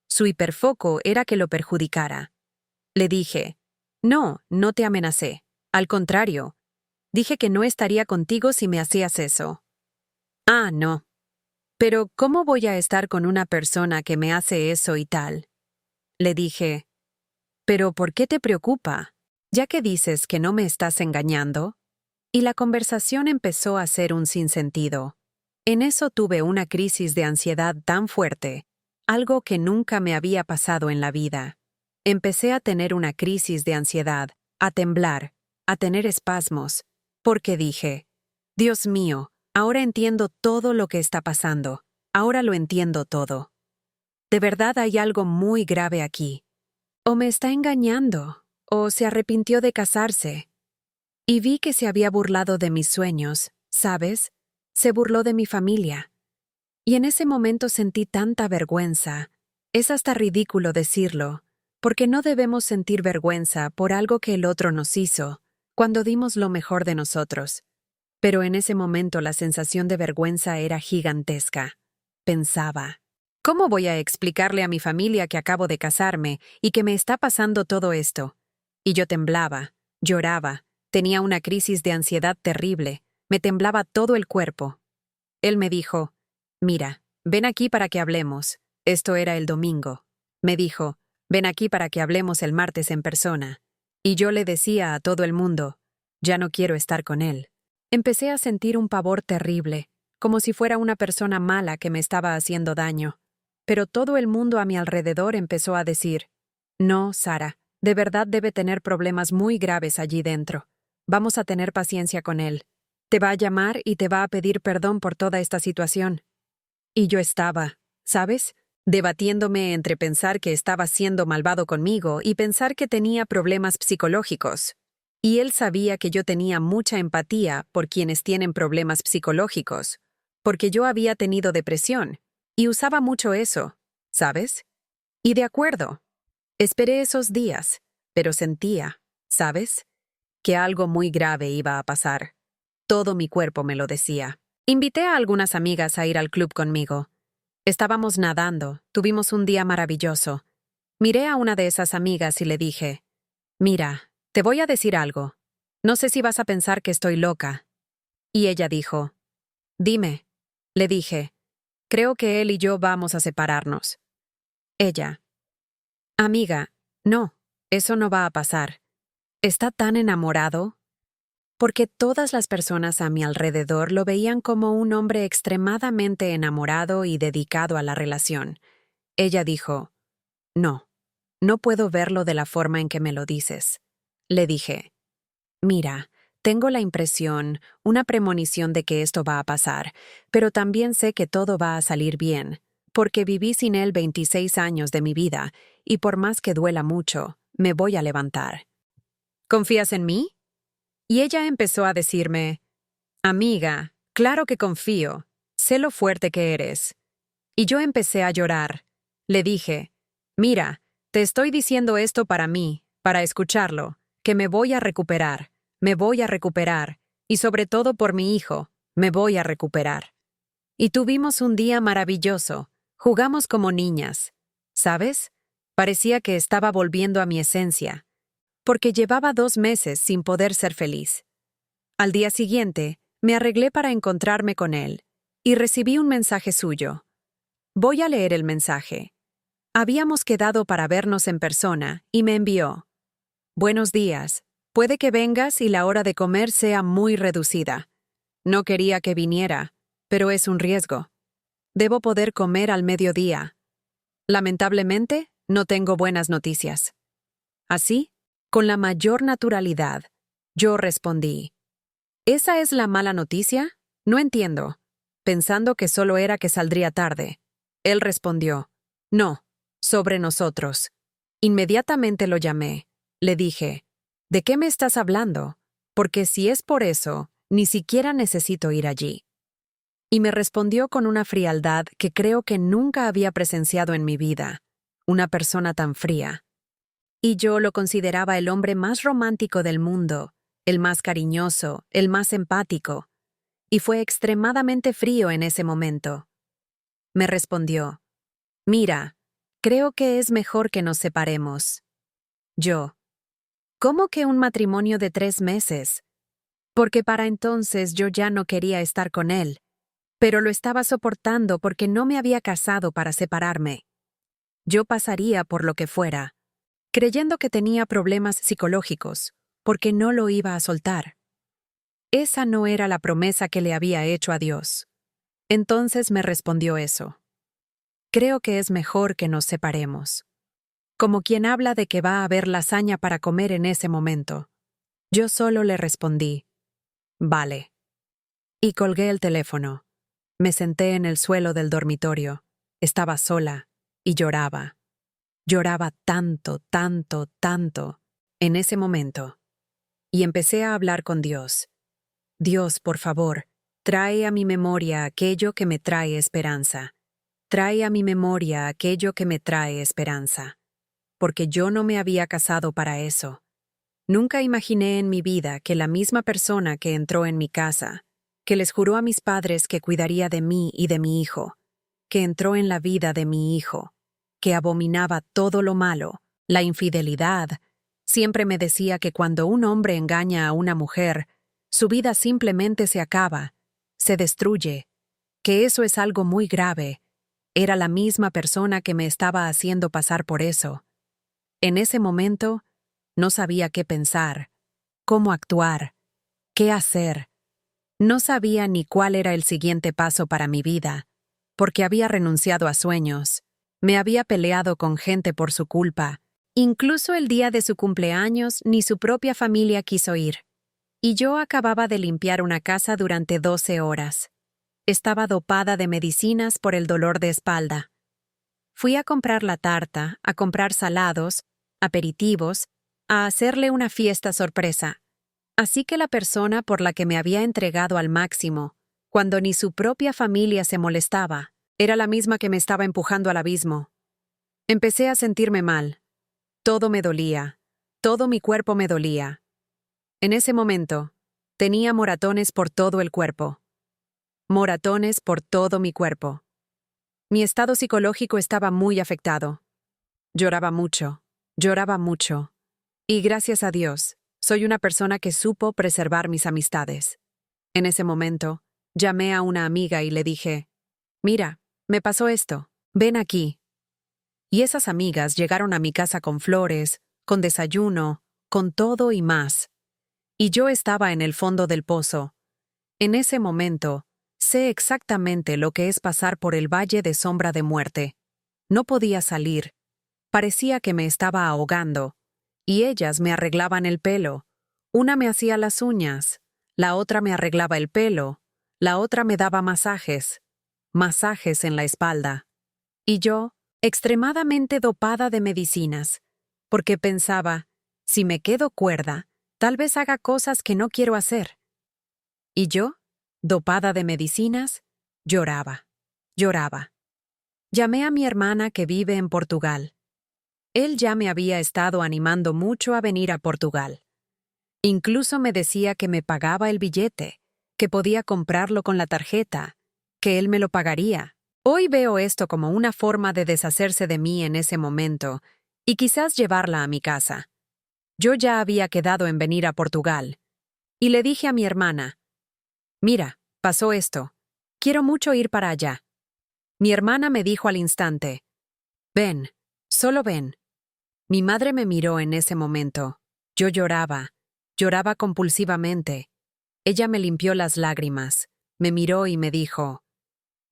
Su hiperfoco era que lo perjudicara. Le dije, no, no te amenacé. Al contrario, dije que no estaría contigo si me hacías eso. Ah, no. Pero ¿cómo voy a estar con una persona que me hace eso y tal? Le dije, ¿pero por qué te preocupa? Ya que dices que no me estás engañando. Y la conversación empezó a ser un sinsentido. En eso tuve una crisis de ansiedad tan fuerte, algo que nunca me había pasado en la vida. Empecé a tener una crisis de ansiedad, a temblar, a tener espasmos, porque dije, Dios mío, ahora entiendo todo lo que está pasando, ahora lo entiendo todo. De verdad hay algo muy grave aquí. O me está engañando, o se arrepintió de casarse. Y vi que se había burlado de mis sueños, ¿sabes? Se burló de mi familia. Y en ese momento sentí tanta vergüenza. Es hasta ridículo decirlo, porque no debemos sentir vergüenza por algo que el otro nos hizo, cuando dimos lo mejor de nosotros. Pero en ese momento la sensación de vergüenza era gigantesca. Pensaba, ¿cómo voy a explicarle a mi familia que acabo de casarme y que me está pasando todo esto? Y yo temblaba, lloraba. Tenía una crisis de ansiedad terrible, me temblaba todo el cuerpo. Él me dijo, mira, ven aquí para que hablemos. Esto era el domingo. Me dijo, ven aquí para que hablemos el martes en persona. Y yo le decía a todo el mundo, ya no quiero estar con él. Empecé a sentir un pavor terrible, como si fuera una persona mala que me estaba haciendo daño. Pero todo el mundo a mi alrededor empezó a decir, no, Sara, de verdad debe tener problemas muy graves allí dentro. Vamos a tener paciencia con él. Te va a llamar y te va a pedir perdón por toda esta situación. Y yo estaba, ¿sabes? Debatiéndome entre pensar que estaba siendo malvado conmigo y pensar que tenía problemas psicológicos. Y él sabía que yo tenía mucha empatía por quienes tienen problemas psicológicos, porque yo había tenido depresión, y usaba mucho eso, ¿sabes? Y de acuerdo. Esperé esos días, pero sentía, ¿sabes?, que algo muy grave iba a pasar. Todo mi cuerpo me lo decía. Invité a algunas amigas a ir al club conmigo. Estábamos nadando, tuvimos un día maravilloso. Miré a una de esas amigas y le dije, mira, te voy a decir algo. No sé si vas a pensar que estoy loca. Y ella dijo, dime. Le dije, creo que él y yo vamos a separarnos. Ella, amiga, no, eso no va a pasar. ¿Está tan enamorado? Porque todas las personas a mi alrededor lo veían como un hombre extremadamente enamorado y dedicado a la relación. Ella dijo, no, no puedo verlo de la forma en que me lo dices. Le dije, mira, tengo la impresión, una premonición de que esto va a pasar, pero también sé que todo va a salir bien, porque viví sin él 26 años de mi vida, y por más que duela mucho, me voy a levantar. ¿Confías en mí? Y ella empezó a decirme, amiga, claro que confío, sé lo fuerte que eres. Y yo empecé a llorar. Le dije, mira, te estoy diciendo esto para mí, para escucharlo, que me voy a recuperar, y sobre todo por mi hijo, me voy a recuperar. Y tuvimos un día maravilloso, jugamos como niñas. ¿Sabes? Parecía que estaba volviendo a mi esencia. porque llevaba 2 meses sin poder ser feliz. Al día siguiente, me arreglé para encontrarme con él, y recibí un mensaje suyo. Voy a leer el mensaje. Habíamos quedado para vernos en persona, y me envió: Buenos días. Puede que vengas y la hora de comer sea muy reducida. No quería que viniera, pero es un riesgo. Debo poder comer al mediodía. Lamentablemente, no tengo buenas noticias. Así, con la mayor naturalidad, yo respondí: ¿Esa es la mala noticia? No entiendo. Pensando que solo era que saldría tarde. Él respondió: No, sobre nosotros. Inmediatamente lo llamé. Le dije: ¿De qué me estás hablando? Porque si es por eso, ni siquiera necesito ir allí. Y me respondió con una frialdad que creo que nunca había presenciado en mi vida. Una persona tan fría. Y yo lo consideraba el hombre más romántico del mundo, el más cariñoso, el más empático. Y fue extremadamente frío en ese momento. Me respondió: Mira, creo que es mejor que nos separemos. Yo: ¿Cómo que un matrimonio de 3 meses? Porque para entonces yo ya no quería estar con él, pero lo estaba soportando porque no me había casado para separarme. Yo pasaría por lo que fuera, creyendo que tenía problemas psicológicos, porque no lo iba a soltar. Esa no era la promesa que le había hecho a Dios. Entonces me respondió eso: Creo que es mejor que nos separemos. Como quien habla de que va a haber lasaña para comer en ese momento. Yo solo le respondí: Vale. Y colgué el teléfono. Me senté en el suelo del dormitorio. Estaba sola y lloraba. Lloraba tanto, tanto, tanto en ese momento. Y empecé a hablar con Dios. Dios, por favor, trae a mi memoria aquello que me trae esperanza. Trae a mi memoria aquello que me trae esperanza. Porque yo no me había casado para eso. Nunca imaginé en mi vida que la misma persona que entró en mi casa, que les juró a mis padres que cuidaría de mí y de mi hijo, que entró en la vida de mi hijo, que abominaba todo lo malo, la infidelidad, siempre me decía que cuando un hombre engaña a una mujer, su vida simplemente se acaba, se destruye, que eso es algo muy grave. Era la misma persona que me estaba haciendo pasar por eso. En ese momento, no sabía qué pensar, cómo actuar, qué hacer. No sabía ni cuál era el siguiente paso para mi vida, porque había renunciado a sueños, me había peleado con gente por su culpa, incluso el día de su cumpleaños ni su propia familia quiso ir. Y yo acababa de limpiar una casa durante 12 horas. Estaba dopada de medicinas por el dolor de espalda. Fui a comprar la tarta, a comprar salados, aperitivos, a hacerle una fiesta sorpresa. Así que la persona por la que me había entregado al máximo, cuando ni su propia familia se molestaba, era la misma que me estaba empujando al abismo. Empecé a sentirme mal. Todo me dolía. Todo mi cuerpo me dolía. En ese momento, tenía moratones por todo el cuerpo. Moratones por todo mi cuerpo. Mi estado psicológico estaba muy afectado. Lloraba mucho. Lloraba mucho. Y gracias a Dios, soy una persona que supo preservar mis amistades. En ese momento, llamé a una amiga y le dije: Mira, me pasó esto, ven aquí. Y esas amigas llegaron a mi casa con flores, con desayuno, con todo y más. Y yo estaba en el fondo del pozo. En ese momento, sé exactamente lo que es pasar por el valle de sombra de muerte. No podía salir. Parecía que me estaba ahogando. Y ellas me arreglaban el pelo. Una me hacía las uñas, la otra me arreglaba el pelo, la otra me daba masajes en la espalda. Y yo, extremadamente dopada de medicinas, porque pensaba, si me quedo cuerda, tal vez haga cosas que no quiero hacer. Y yo, dopada de medicinas, lloraba, lloraba. Llamé a mi hermana que vive en Portugal. Él ya me había estado animando mucho a venir a Portugal. Incluso me decía que me pagaba el billete, que podía comprarlo con la tarjeta, que él me lo pagaría. Hoy veo esto como una forma de deshacerse de mí en ese momento y quizás llevarla a mi casa. Yo ya había quedado en venir a Portugal. Y le dije a mi hermana, mira, pasó esto. Quiero mucho ir para allá. Mi hermana me dijo al instante, ven, solo ven. Mi madre me miró en ese momento. Yo lloraba compulsivamente. Ella me limpió las lágrimas, me miró y me dijo,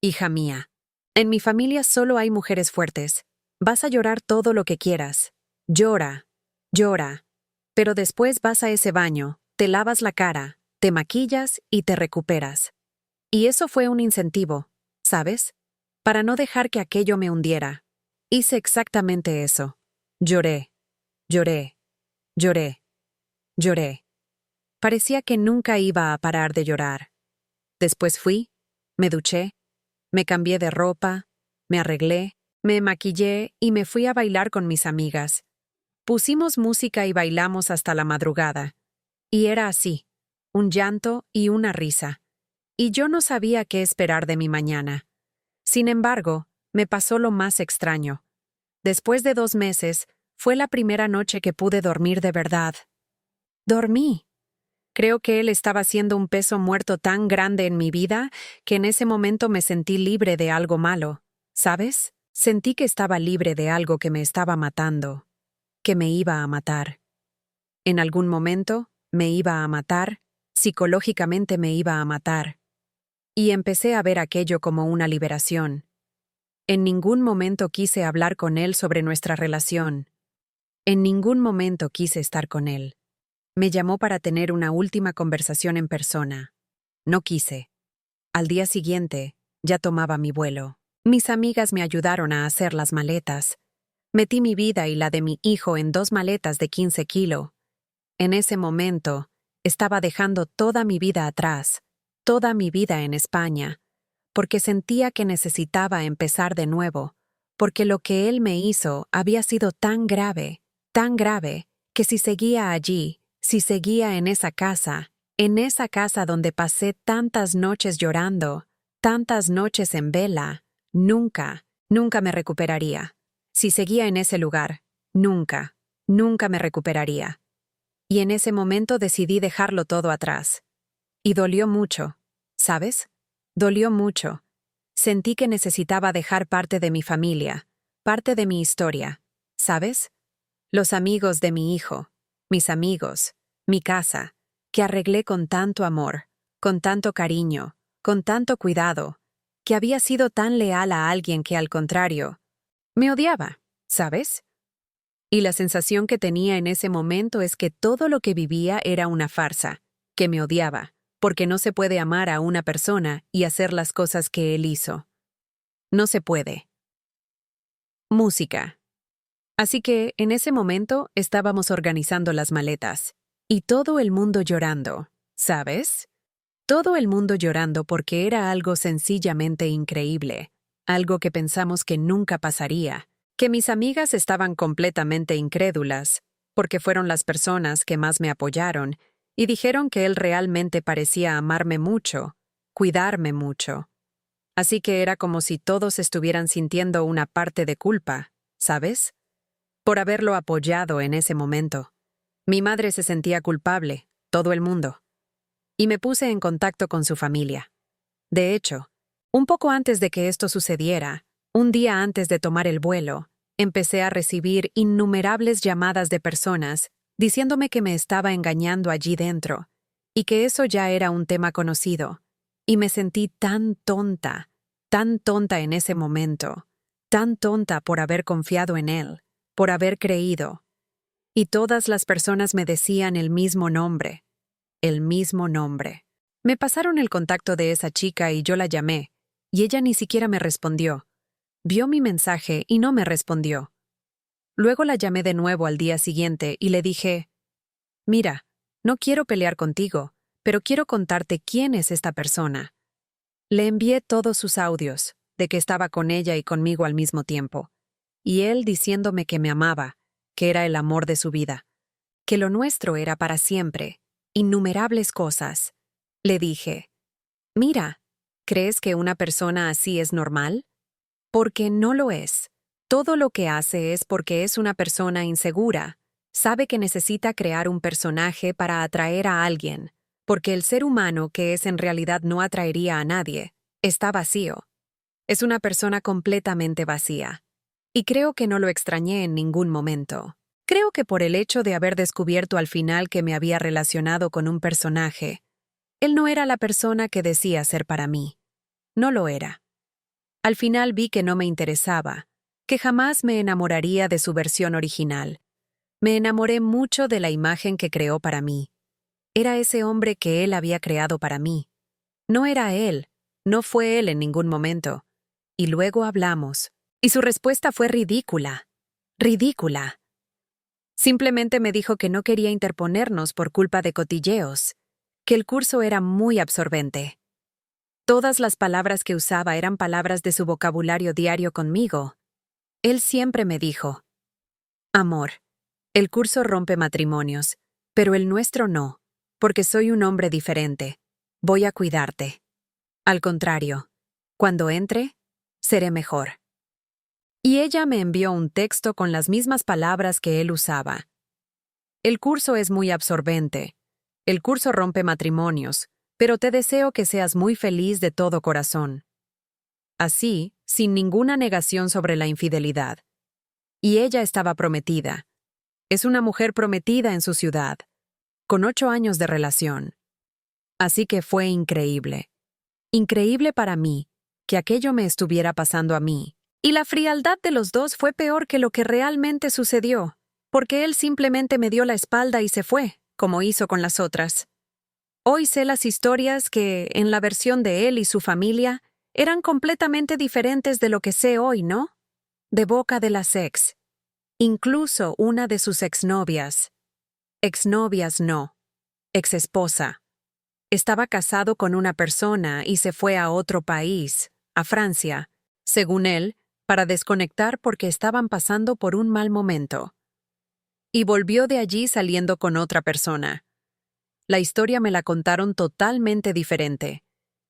hija mía, en mi familia solo hay mujeres fuertes. Vas a llorar todo lo que quieras. Llora, llora. Pero después vas a ese baño, te lavas la cara, te maquillas y te recuperas. Y eso fue un incentivo, ¿sabes? Para no dejar que aquello me hundiera. Hice exactamente eso. Lloré, lloré, lloré, lloré. Parecía que nunca iba a parar de llorar. Después fui, me duché, me cambié de ropa, me arreglé, me maquillé y me fui a bailar con mis amigas. Pusimos música y bailamos hasta la madrugada. Y era así, un llanto y una risa. Y yo no sabía qué esperar de mi mañana. Sin embargo, me pasó lo más extraño. Después de 2 meses, fue la primera noche que pude dormir de verdad. Dormí. Creo que él estaba siendo un peso muerto tan grande en mi vida que en ese momento me sentí libre de algo malo. ¿Sabes? Sentí que estaba libre de algo que me estaba matando, que me iba a matar. En algún momento, me iba a matar, psicológicamente me iba a matar. Y empecé a ver aquello como una liberación. En ningún momento quise hablar con él sobre nuestra relación. En ningún momento quise estar con él. Me llamó para tener una última conversación en persona. No quise. Al día siguiente, ya tomaba mi vuelo. Mis amigas me ayudaron a hacer las maletas. Metí mi vida y la de mi hijo en 2 maletas de 15 kilos. En ese momento, estaba dejando toda mi vida atrás, toda mi vida en España, porque sentía que necesitaba empezar de nuevo, porque lo que él me hizo había sido tan grave, que si seguía allí, si seguía en esa casa donde pasé tantas noches llorando, tantas noches en vela, nunca me recuperaría. Si seguía en ese lugar, nunca me recuperaría. Y en ese momento decidí dejarlo todo atrás. Y dolió mucho, ¿sabes? Dolió mucho. Sentí que necesitaba dejar parte de mi familia, parte de mi historia, ¿sabes? Los amigos de mi hijo, mis amigos, mi casa, que arreglé con tanto amor, con tanto cariño, con tanto cuidado, que había sido tan leal a alguien que al contrario, me odiaba, ¿sabes? Y la sensación que tenía en ese momento es que todo lo que vivía era una farsa, que me odiaba, porque no se puede amar a una persona y hacer las cosas que él hizo. No se puede. Música. Así que, en ese momento, estábamos organizando las maletas. Y todo el mundo llorando, ¿sabes? Todo el mundo llorando porque era algo sencillamente increíble, algo que pensamos que nunca pasaría, que mis amigas estaban completamente incrédulas, porque fueron las personas que más me apoyaron y dijeron que él realmente parecía amarme mucho, cuidarme mucho. Así que era como si todos estuvieran sintiendo una parte de culpa, ¿sabes? Por haberlo apoyado en ese momento. Mi madre se sentía culpable, todo el mundo. Y me puse en contacto con su familia. De hecho, un poco antes de que esto sucediera, un día antes de tomar el vuelo, empecé a recibir innumerables llamadas de personas diciéndome que me estaba engañando allí dentro, y que eso ya era un tema conocido. Y me sentí tan tonta en ese momento, tan tonta por haber confiado en él, por haber creído. Y todas las personas me decían el mismo nombre. El mismo nombre. Me pasaron el contacto de esa chica y yo la llamé, y ella ni siquiera me respondió. Vio mi mensaje y no me respondió. Luego la llamé de nuevo al día siguiente y le dije, mira, no quiero pelear contigo, pero quiero contarte quién es esta persona. Le envié todos sus audios, de que estaba con ella y conmigo al mismo tiempo, y él diciéndome que me amaba, que era el amor de su vida, que lo nuestro era para siempre, innumerables cosas. Le dije, mira, ¿crees que una persona así es normal? Porque no lo es. Todo lo que hace es porque es una persona insegura, sabe que necesita crear un personaje para atraer a alguien, porque el ser humano, que es en realidad no atraería a nadie, está vacío. Es una persona completamente vacía. Y creo que no lo extrañé en ningún momento. Creo que por el hecho de haber descubierto al final que me había relacionado con un personaje, él no era la persona que decía ser para mí. No lo era. Al final vi que no me interesaba, que jamás me enamoraría de su versión original. Me enamoré mucho de la imagen que creó para mí. Era ese hombre que él había creado para mí. No era él, no fue él en ningún momento. Y luego hablamos. Y su respuesta fue ridícula. Ridícula. Simplemente me dijo que no quería interponernos por culpa de cotilleos, que el curso era muy absorbente. Todas las palabras que usaba eran palabras de su vocabulario diario conmigo. Él siempre me dijo: amor, el curso rompe matrimonios, pero el nuestro no, porque soy un hombre diferente. Voy a cuidarte. Al contrario, cuando entre, seré mejor. Y ella me envió un texto con las mismas palabras que él usaba. El curso es muy absorbente. El curso rompe matrimonios, pero te deseo que seas muy feliz de todo corazón. Así, sin ninguna negación sobre la infidelidad. Y ella estaba prometida. Es una mujer prometida en su ciudad, con 8 años de relación. Así que fue increíble. Increíble para mí, que aquello me estuviera pasando a mí. Y la frialdad de los dos fue peor que lo que realmente sucedió, porque él simplemente me dio la espalda y se fue, como hizo con las otras. Hoy sé las historias que, en la versión de él y su familia, eran completamente diferentes de lo que sé hoy, ¿no? De boca de las ex. Incluso una de sus exnovias. Exnovias no. Exesposa. Estaba casado con una persona y se fue a otro país, a Francia, según él, para desconectar porque estaban pasando por un mal momento. Y volvió de allí saliendo con otra persona. La historia me la contaron totalmente diferente.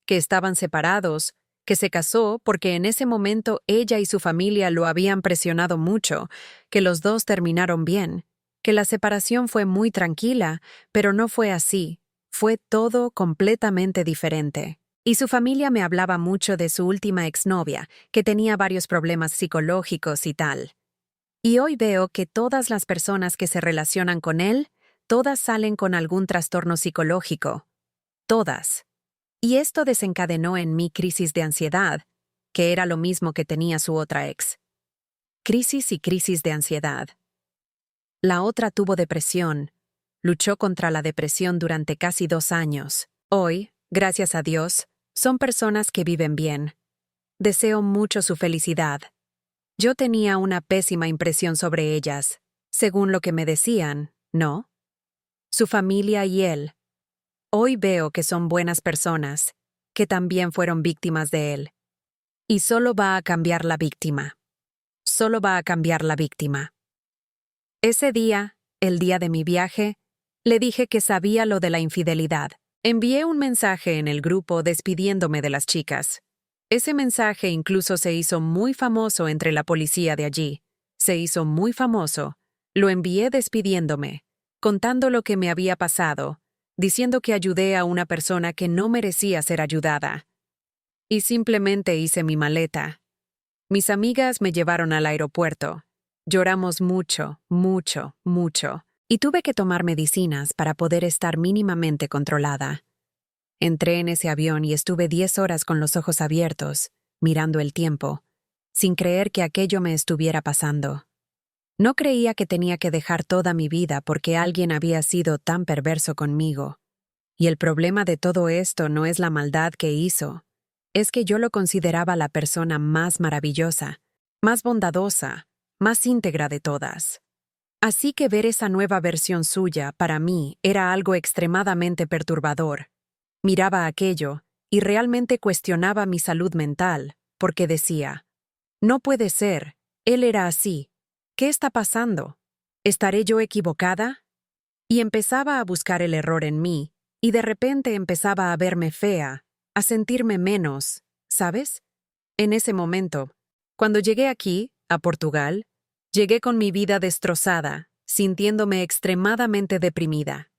Que estaban separados, que se casó porque en ese momento ella y su familia lo habían presionado mucho, que los dos terminaron bien, que la separación fue muy tranquila, pero no fue así, fue todo completamente diferente. Y su familia me hablaba mucho de su última exnovia, que tenía varios problemas psicológicos y tal. Y hoy veo que todas las personas que se relacionan con él, todas salen con algún trastorno psicológico. Todas. Y esto desencadenó en mí crisis de ansiedad, que era lo mismo que tenía su otra ex. Crisis y crisis de ansiedad. La otra tuvo depresión. Luchó contra la depresión durante casi 2 años. Hoy, gracias a Dios, son personas que viven bien. Deseo mucho su felicidad. Yo tenía una pésima impresión sobre ellas, según lo que me decían, ¿no? Su familia y él. Hoy veo que son buenas personas, que también fueron víctimas de él. Y solo va a cambiar la víctima. Solo va a cambiar la víctima. Ese día, el día de mi viaje, le dije que sabía lo de la infidelidad. Envié un mensaje en el grupo despidiéndome de las chicas. Ese mensaje incluso se hizo muy famoso entre la policía de allí. Se hizo muy famoso. Lo envié despidiéndome, contando lo que me había pasado, diciendo que ayudé a una persona que no merecía ser ayudada. Y simplemente hice mi maleta. Mis amigas me llevaron al aeropuerto. Lloramos mucho, mucho, mucho. Y tuve que tomar medicinas para poder estar mínimamente controlada. Entré en ese avión y estuve 10 horas con los ojos abiertos, mirando el tiempo, sin creer que aquello me estuviera pasando. No creía que tenía que dejar toda mi vida porque alguien había sido tan perverso conmigo. Y el problema de todo esto no es la maldad que hizo, es que yo lo consideraba la persona más maravillosa, más bondadosa, más íntegra de todas. Así que ver esa nueva versión suya, para mí, era algo extremadamente perturbador. Miraba aquello y realmente cuestionaba mi salud mental, porque decía, no puede ser, él era así. ¿Qué está pasando? ¿Estaré yo equivocada? Y empezaba a buscar el error en mí, y de repente empezaba a verme fea, a sentirme menos, ¿sabes? En ese momento, cuando llegué aquí, a Portugal, llegué con mi vida destrozada, sintiéndome extremadamente deprimida.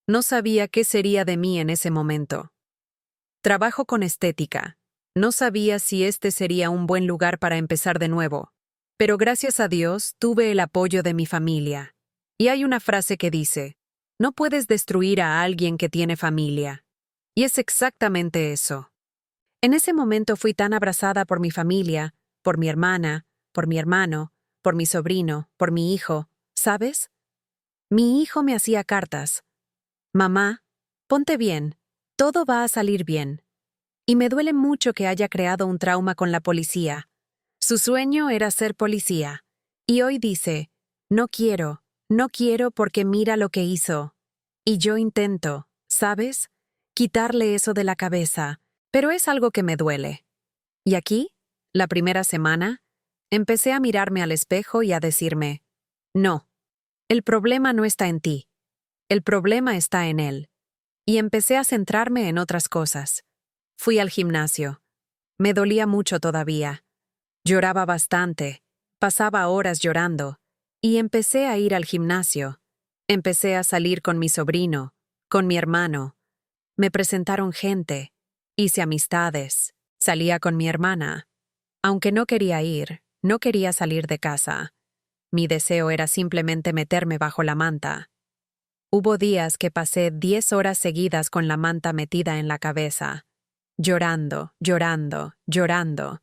No sabía qué sería de mí en ese momento. Trabajo con estética. No sabía si este sería un buen lugar para empezar de nuevo, pero gracias a Dios tuve el apoyo de mi familia. Y hay una frase que dice, no puedes destruir a alguien que tiene familia. Y es exactamente eso. En ese momento fui tan abrazada por mi familia, por mi hermana, por mi hermano, por mi sobrino, por mi hijo, ¿sabes? Mi hijo me hacía cartas. Mamá, ponte bien, todo va a salir bien. Y me duele mucho que haya creado un trauma con la policía. Su sueño era ser policía. Y hoy dice, no quiero porque mira lo que hizo. Y yo intento, ¿sabes? Quitarle eso de la cabeza, pero es algo que me duele. Y aquí, la primera semana, empecé a mirarme al espejo y a decirme, no, el problema no está en ti. El problema está en él. Y empecé a centrarme en otras cosas. Fui al gimnasio. Me dolía mucho todavía. Lloraba bastante. Pasaba horas llorando. Y empecé a ir al gimnasio. Empecé a salir con mi sobrino, con mi hermano. Me presentaron gente. Hice amistades. Salía con mi hermana. Aunque no quería ir, no quería salir de casa. Mi deseo era simplemente meterme bajo la manta. Hubo días que pasé 10 horas seguidas con la manta metida en la cabeza, llorando, llorando, llorando,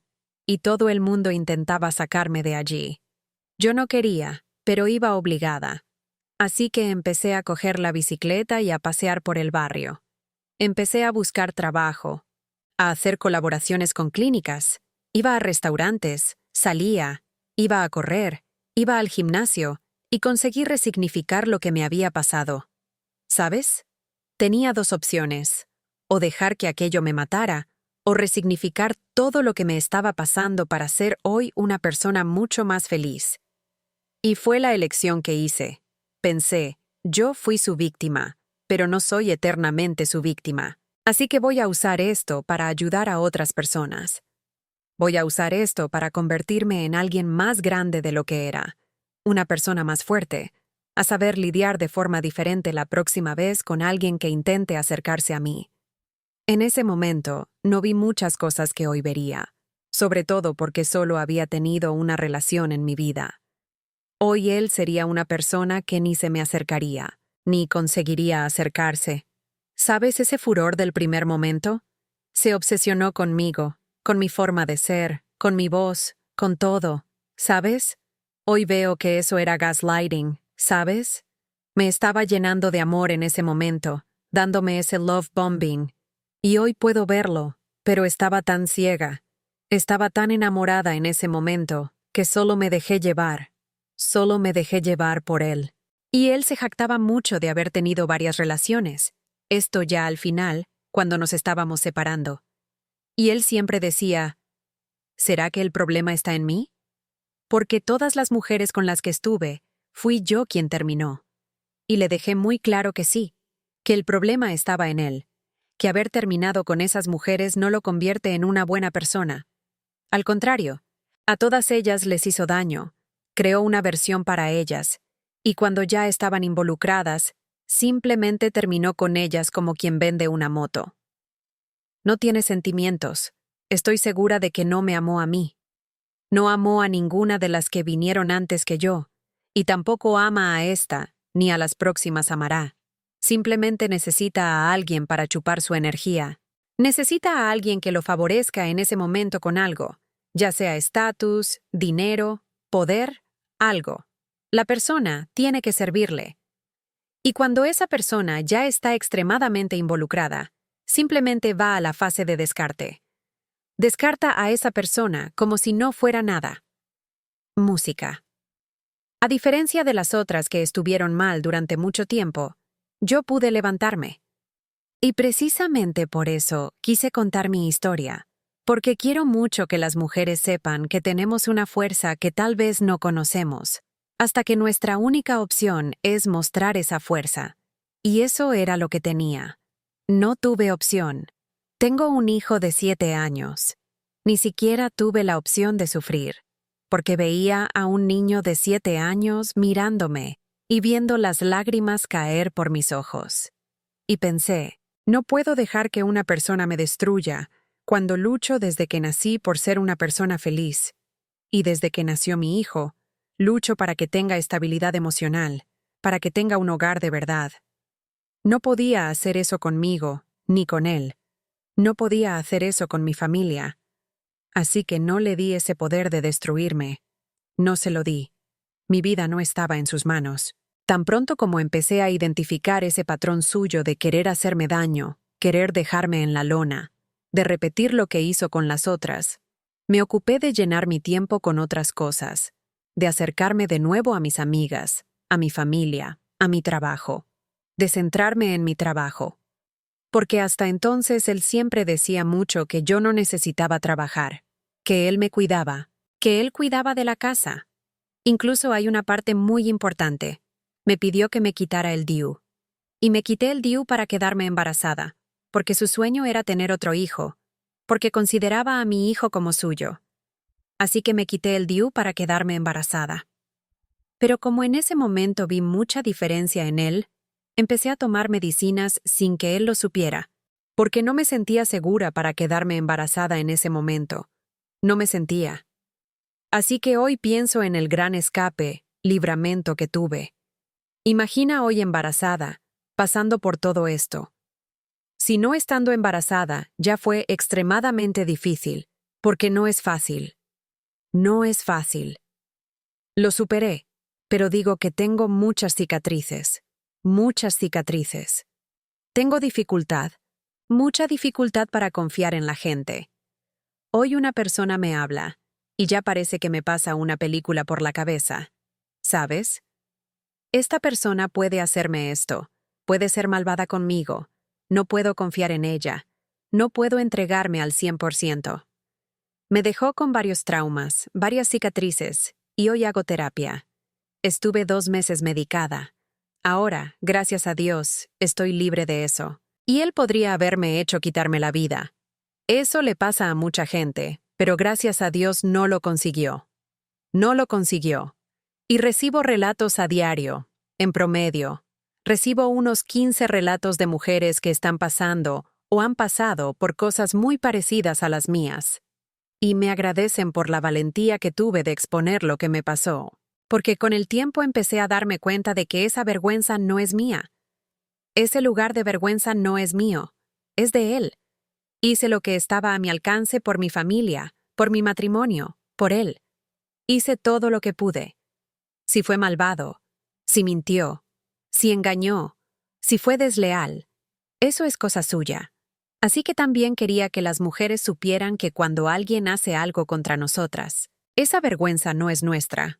y todo el mundo intentaba sacarme de allí. Yo no quería, pero iba obligada. Así que empecé a coger la bicicleta y a pasear por el barrio. Empecé a buscar trabajo, a hacer colaboraciones con clínicas, iba a restaurantes, salía, iba a correr, iba al gimnasio, y conseguí resignificar lo que me había pasado. ¿Sabes? Tenía dos opciones, o dejar que aquello me matara, o resignificar todo lo que me estaba pasando para ser hoy una persona mucho más feliz. Y fue la elección que hice. Pensé, yo fui su víctima, pero no soy eternamente su víctima. Así que voy a usar esto para ayudar a otras personas. Voy a usar esto para convertirme en alguien más grande de lo que era. Una persona más fuerte, a saber lidiar de forma diferente la próxima vez con alguien que intente acercarse a mí. En ese momento, no vi muchas cosas que hoy vería, sobre todo porque solo había tenido una relación en mi vida. Hoy él sería una persona que ni se me acercaría, ni conseguiría acercarse. ¿Sabes ese furor del primer momento? Se obsesionó conmigo, con mi forma de ser, con mi voz, con todo. ¿Sabes? Hoy veo que eso era gaslighting, ¿sabes? Me estaba llenando de amor en ese momento, dándome ese love bombing. Y hoy puedo verlo, pero estaba tan ciega. Estaba tan enamorada en ese momento, que solo me dejé llevar. Solo me dejé llevar por él. Y él se jactaba mucho de haber tenido varias relaciones. Esto ya al final, cuando nos estábamos separando. Y él siempre decía, ¿será que el problema está en mí? Porque todas las mujeres con las que estuve, fui yo quien terminó. Y le dejé muy claro que sí, que el problema estaba en él, que haber terminado con esas mujeres no lo convierte en una buena persona. Al contrario, a todas ellas les hizo daño, creó una versión para ellas, y cuando ya estaban involucradas, simplemente terminó con ellas como quien vende una moto. No tiene sentimientos. Estoy segura de que no me amó a mí. No amó a ninguna de las que vinieron antes que yo, y tampoco ama a esta, ni a las próximas amará. Simplemente necesita a alguien para chupar su energía. Necesita a alguien que lo favorezca en ese momento con algo, ya sea estatus, dinero, poder, algo. La persona tiene que servirle. Y cuando esa persona ya está extremadamente involucrada, simplemente va a la fase de descarte. Descarta a esa persona como si no fuera nada. Música. A diferencia de las otras que estuvieron mal durante mucho tiempo, yo pude levantarme. Y precisamente por eso quise contar mi historia, porque quiero mucho que las mujeres sepan que tenemos una fuerza que tal vez no conocemos, hasta que nuestra única opción es mostrar esa fuerza. Y eso era lo que tenía. No tuve opción. Tengo un hijo de 7 años. Ni siquiera tuve la opción de sufrir, porque veía a un niño de 7 años mirándome, y viendo las lágrimas caer por mis ojos. Y pensé, no puedo dejar que una persona me destruya cuando lucho desde que nací por ser una persona feliz. Y desde que nació mi hijo, lucho para que tenga estabilidad emocional, para que tenga un hogar de verdad. No podía hacer eso conmigo, ni con él. No podía hacer eso con mi familia. Así que no le di ese poder de destruirme. No se lo di. Mi vida no estaba en sus manos. Tan pronto como empecé a identificar ese patrón suyo de querer hacerme daño, querer dejarme en la lona, de repetir lo que hizo con las otras, me ocupé de llenar mi tiempo con otras cosas, de acercarme de nuevo a mis amigas, a mi familia, a mi trabajo, de centrarme en mi trabajo. Porque hasta entonces él siempre decía mucho que yo no necesitaba trabajar, que él me cuidaba, que él cuidaba de la casa. Incluso hay una parte muy importante. Me pidió que me quitara el DIU. Y me quité el DIU para quedarme embarazada, porque su sueño era tener otro hijo, porque consideraba a mi hijo como suyo. Así que me quité el DIU para quedarme embarazada. Pero como en ese momento vi mucha diferencia en él, empecé a tomar medicinas sin que él lo supiera, porque no me sentía segura para quedarme embarazada en ese momento. No me sentía. Así que hoy pienso en el gran escape, libramento que tuve. Imagina hoy embarazada, pasando por todo esto. Si no estando embarazada, ya fue extremadamente difícil, porque no es fácil. No es fácil. Lo superé, pero digo que tengo muchas cicatrices. Muchas cicatrices. Tengo dificultad, mucha dificultad para confiar en la gente. Hoy una persona me habla, y ya parece que me pasa una película por la cabeza. ¿Sabes? Esta persona puede hacerme esto, puede ser malvada conmigo, no puedo confiar en ella, no puedo entregarme al 100%. Me dejó con varios traumas, varias cicatrices, y hoy hago terapia. Estuve 2 meses medicada. Ahora, gracias a Dios, estoy libre de eso. Y él podría haberme hecho quitarme la vida. Eso le pasa a mucha gente, pero gracias a Dios no lo consiguió. No lo consiguió. Y recibo relatos a diario, en promedio. Recibo unos 15 relatos de mujeres que están pasando o han pasado por cosas muy parecidas a las mías. Y me agradecen por la valentía que tuve de exponer lo que me pasó. Porque con el tiempo empecé a darme cuenta de que esa vergüenza no es mía. Ese lugar de vergüenza no es mío, es de él. Hice lo que estaba a mi alcance por mi familia, por mi matrimonio, por él. Hice todo lo que pude. Si fue malvado, si mintió, si engañó, si fue desleal, eso es cosa suya. Así que también quería que las mujeres supieran que cuando alguien hace algo contra nosotras, esa vergüenza no es nuestra.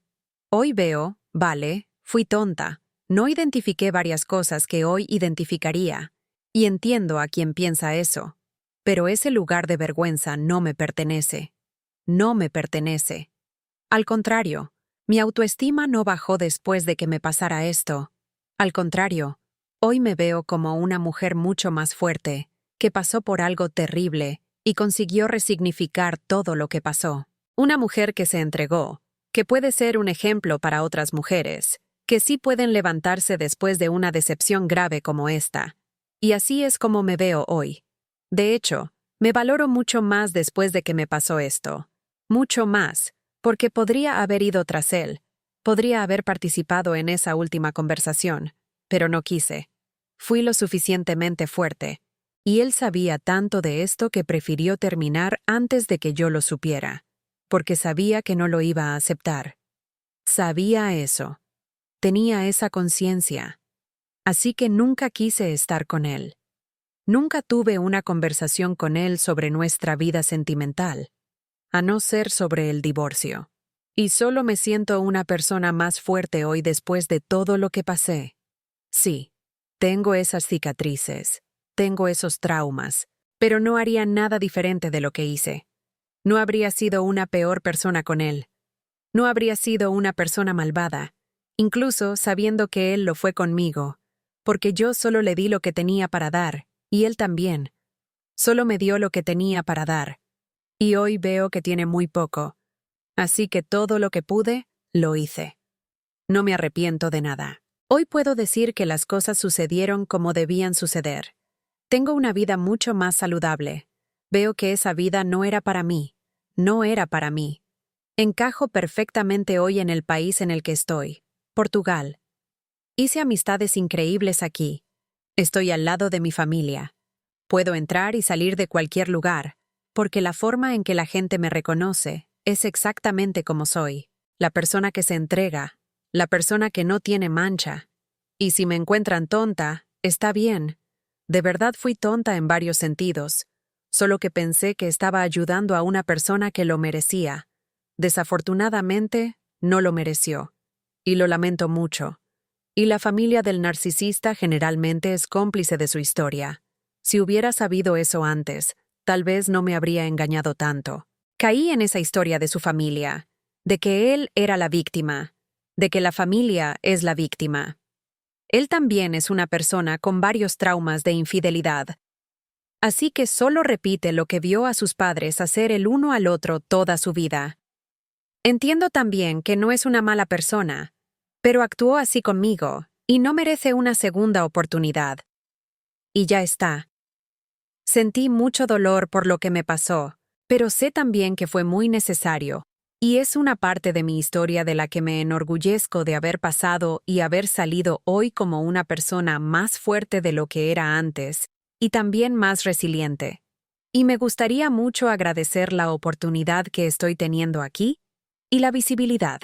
Hoy veo, vale, fui tonta, no identifiqué varias cosas que hoy identificaría, y entiendo a quien piensa eso. Pero ese lugar de vergüenza no me pertenece. No me pertenece. Al contrario, mi autoestima no bajó después de que me pasara esto. Al contrario, hoy me veo como una mujer mucho más fuerte, que pasó por algo terrible y consiguió resignificar todo lo que pasó. Una mujer que se entregó, que puede ser un ejemplo para otras mujeres, que sí pueden levantarse después de una decepción grave como esta. Y así es como me veo hoy. De hecho, me valoro mucho más después de que me pasó esto. Mucho más, porque podría haber ido tras él, podría haber participado en esa última conversación, pero no quise. Fui lo suficientemente fuerte, y él sabía tanto de esto que prefirió terminar antes de que yo lo supiera, porque sabía que no lo iba a aceptar. Sabía eso. Tenía esa conciencia. Así que nunca quise estar con él. Nunca tuve una conversación con él sobre nuestra vida sentimental, a no ser sobre el divorcio. Y solo me siento una persona más fuerte hoy después de todo lo que pasé. Sí, tengo esas cicatrices, tengo esos traumas, pero no haría nada diferente de lo que hice. No habría sido una peor persona con él. No habría sido una persona malvada, incluso sabiendo que él lo fue conmigo, porque yo solo le di lo que tenía para dar, y él también. Solo me dio lo que tenía para dar. Y hoy veo que tiene muy poco. Así que todo lo que pude, lo hice. No me arrepiento de nada. Hoy puedo decir que las cosas sucedieron como debían suceder. Tengo una vida mucho más saludable. Veo que esa vida no era para mí. No era para mí. Encajo perfectamente hoy en el país en el que estoy, Portugal. Hice amistades increíbles aquí. Estoy al lado de mi familia. Puedo entrar y salir de cualquier lugar, porque la forma en que la gente me reconoce es exactamente como soy. La persona que se entrega, la persona que no tiene mancha. Y si me encuentran tonta, está bien. De verdad fui tonta en varios sentidos, solo que pensé que estaba ayudando a una persona que lo merecía. Desafortunadamente, no lo mereció. Y lo lamento mucho. Y la familia del narcisista generalmente es cómplice de su historia. Si hubiera sabido eso antes, tal vez no me habría engañado tanto. Caí en esa historia de su familia, de que él era la víctima, de que la familia es la víctima. Él también es una persona con varios traumas de infidelidad. Así que solo repite lo que vio a sus padres hacer el uno al otro toda su vida. Entiendo también que no es una mala persona, pero actuó así conmigo y no merece una segunda oportunidad. Y ya está. Sentí mucho dolor por lo que me pasó, pero sé también que fue muy necesario, y es una parte de mi historia de la que me enorgullezco de haber pasado y haber salido hoy como una persona más fuerte de lo que era antes, y también más resiliente. Y me gustaría mucho agradecer la oportunidad que estoy teniendo aquí y la visibilidad.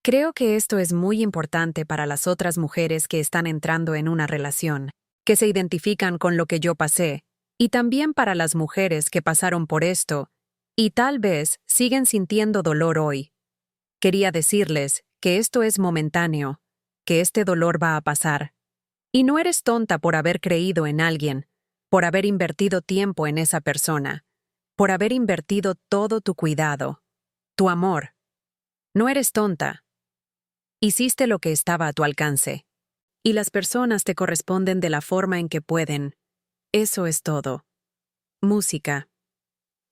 Creo que esto es muy importante para las otras mujeres que están entrando en una relación, que se identifican con lo que yo pasé, y también para las mujeres que pasaron por esto y tal vez siguen sintiendo dolor hoy. Quería decirles que esto es momentáneo, que este dolor va a pasar. Y no eres tonta por haber creído en alguien, por haber invertido tiempo en esa persona, por haber invertido todo tu cuidado, tu amor. No eres tonta. Hiciste lo que estaba a tu alcance. Y las personas te corresponden de la forma en que pueden. Eso es todo. Música.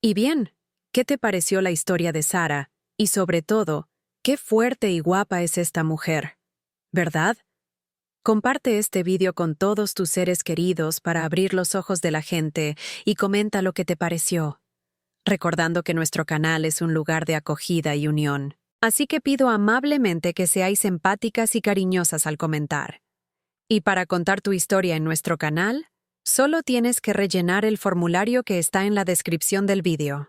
Y bien, ¿qué te pareció la historia de Sara? Y sobre todo, qué fuerte y guapa es esta mujer, ¿verdad? Comparte este vídeo con todos tus seres queridos para abrir los ojos de la gente y comenta lo que te pareció, recordando que nuestro canal es un lugar de acogida y unión. Así que pido amablemente que seáis empáticas y cariñosas al comentar. Y para contar tu historia en nuestro canal, solo tienes que rellenar el formulario que está en la descripción del vídeo.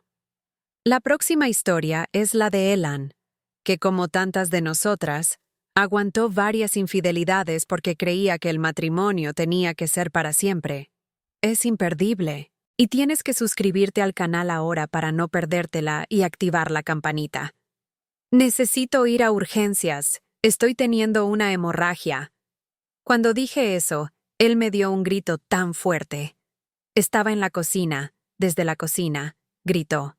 La próxima historia es la de Elan, que como tantas de nosotras, aguantó varias infidelidades porque creía que el matrimonio tenía que ser para siempre. Es imperdible, y tienes que suscribirte al canal ahora para no perdértela y activar la campanita. Necesito ir a urgencias. Estoy teniendo una hemorragia. Cuando dije eso, él me dio un grito tan fuerte. Estaba en la cocina. Desde la cocina, gritó.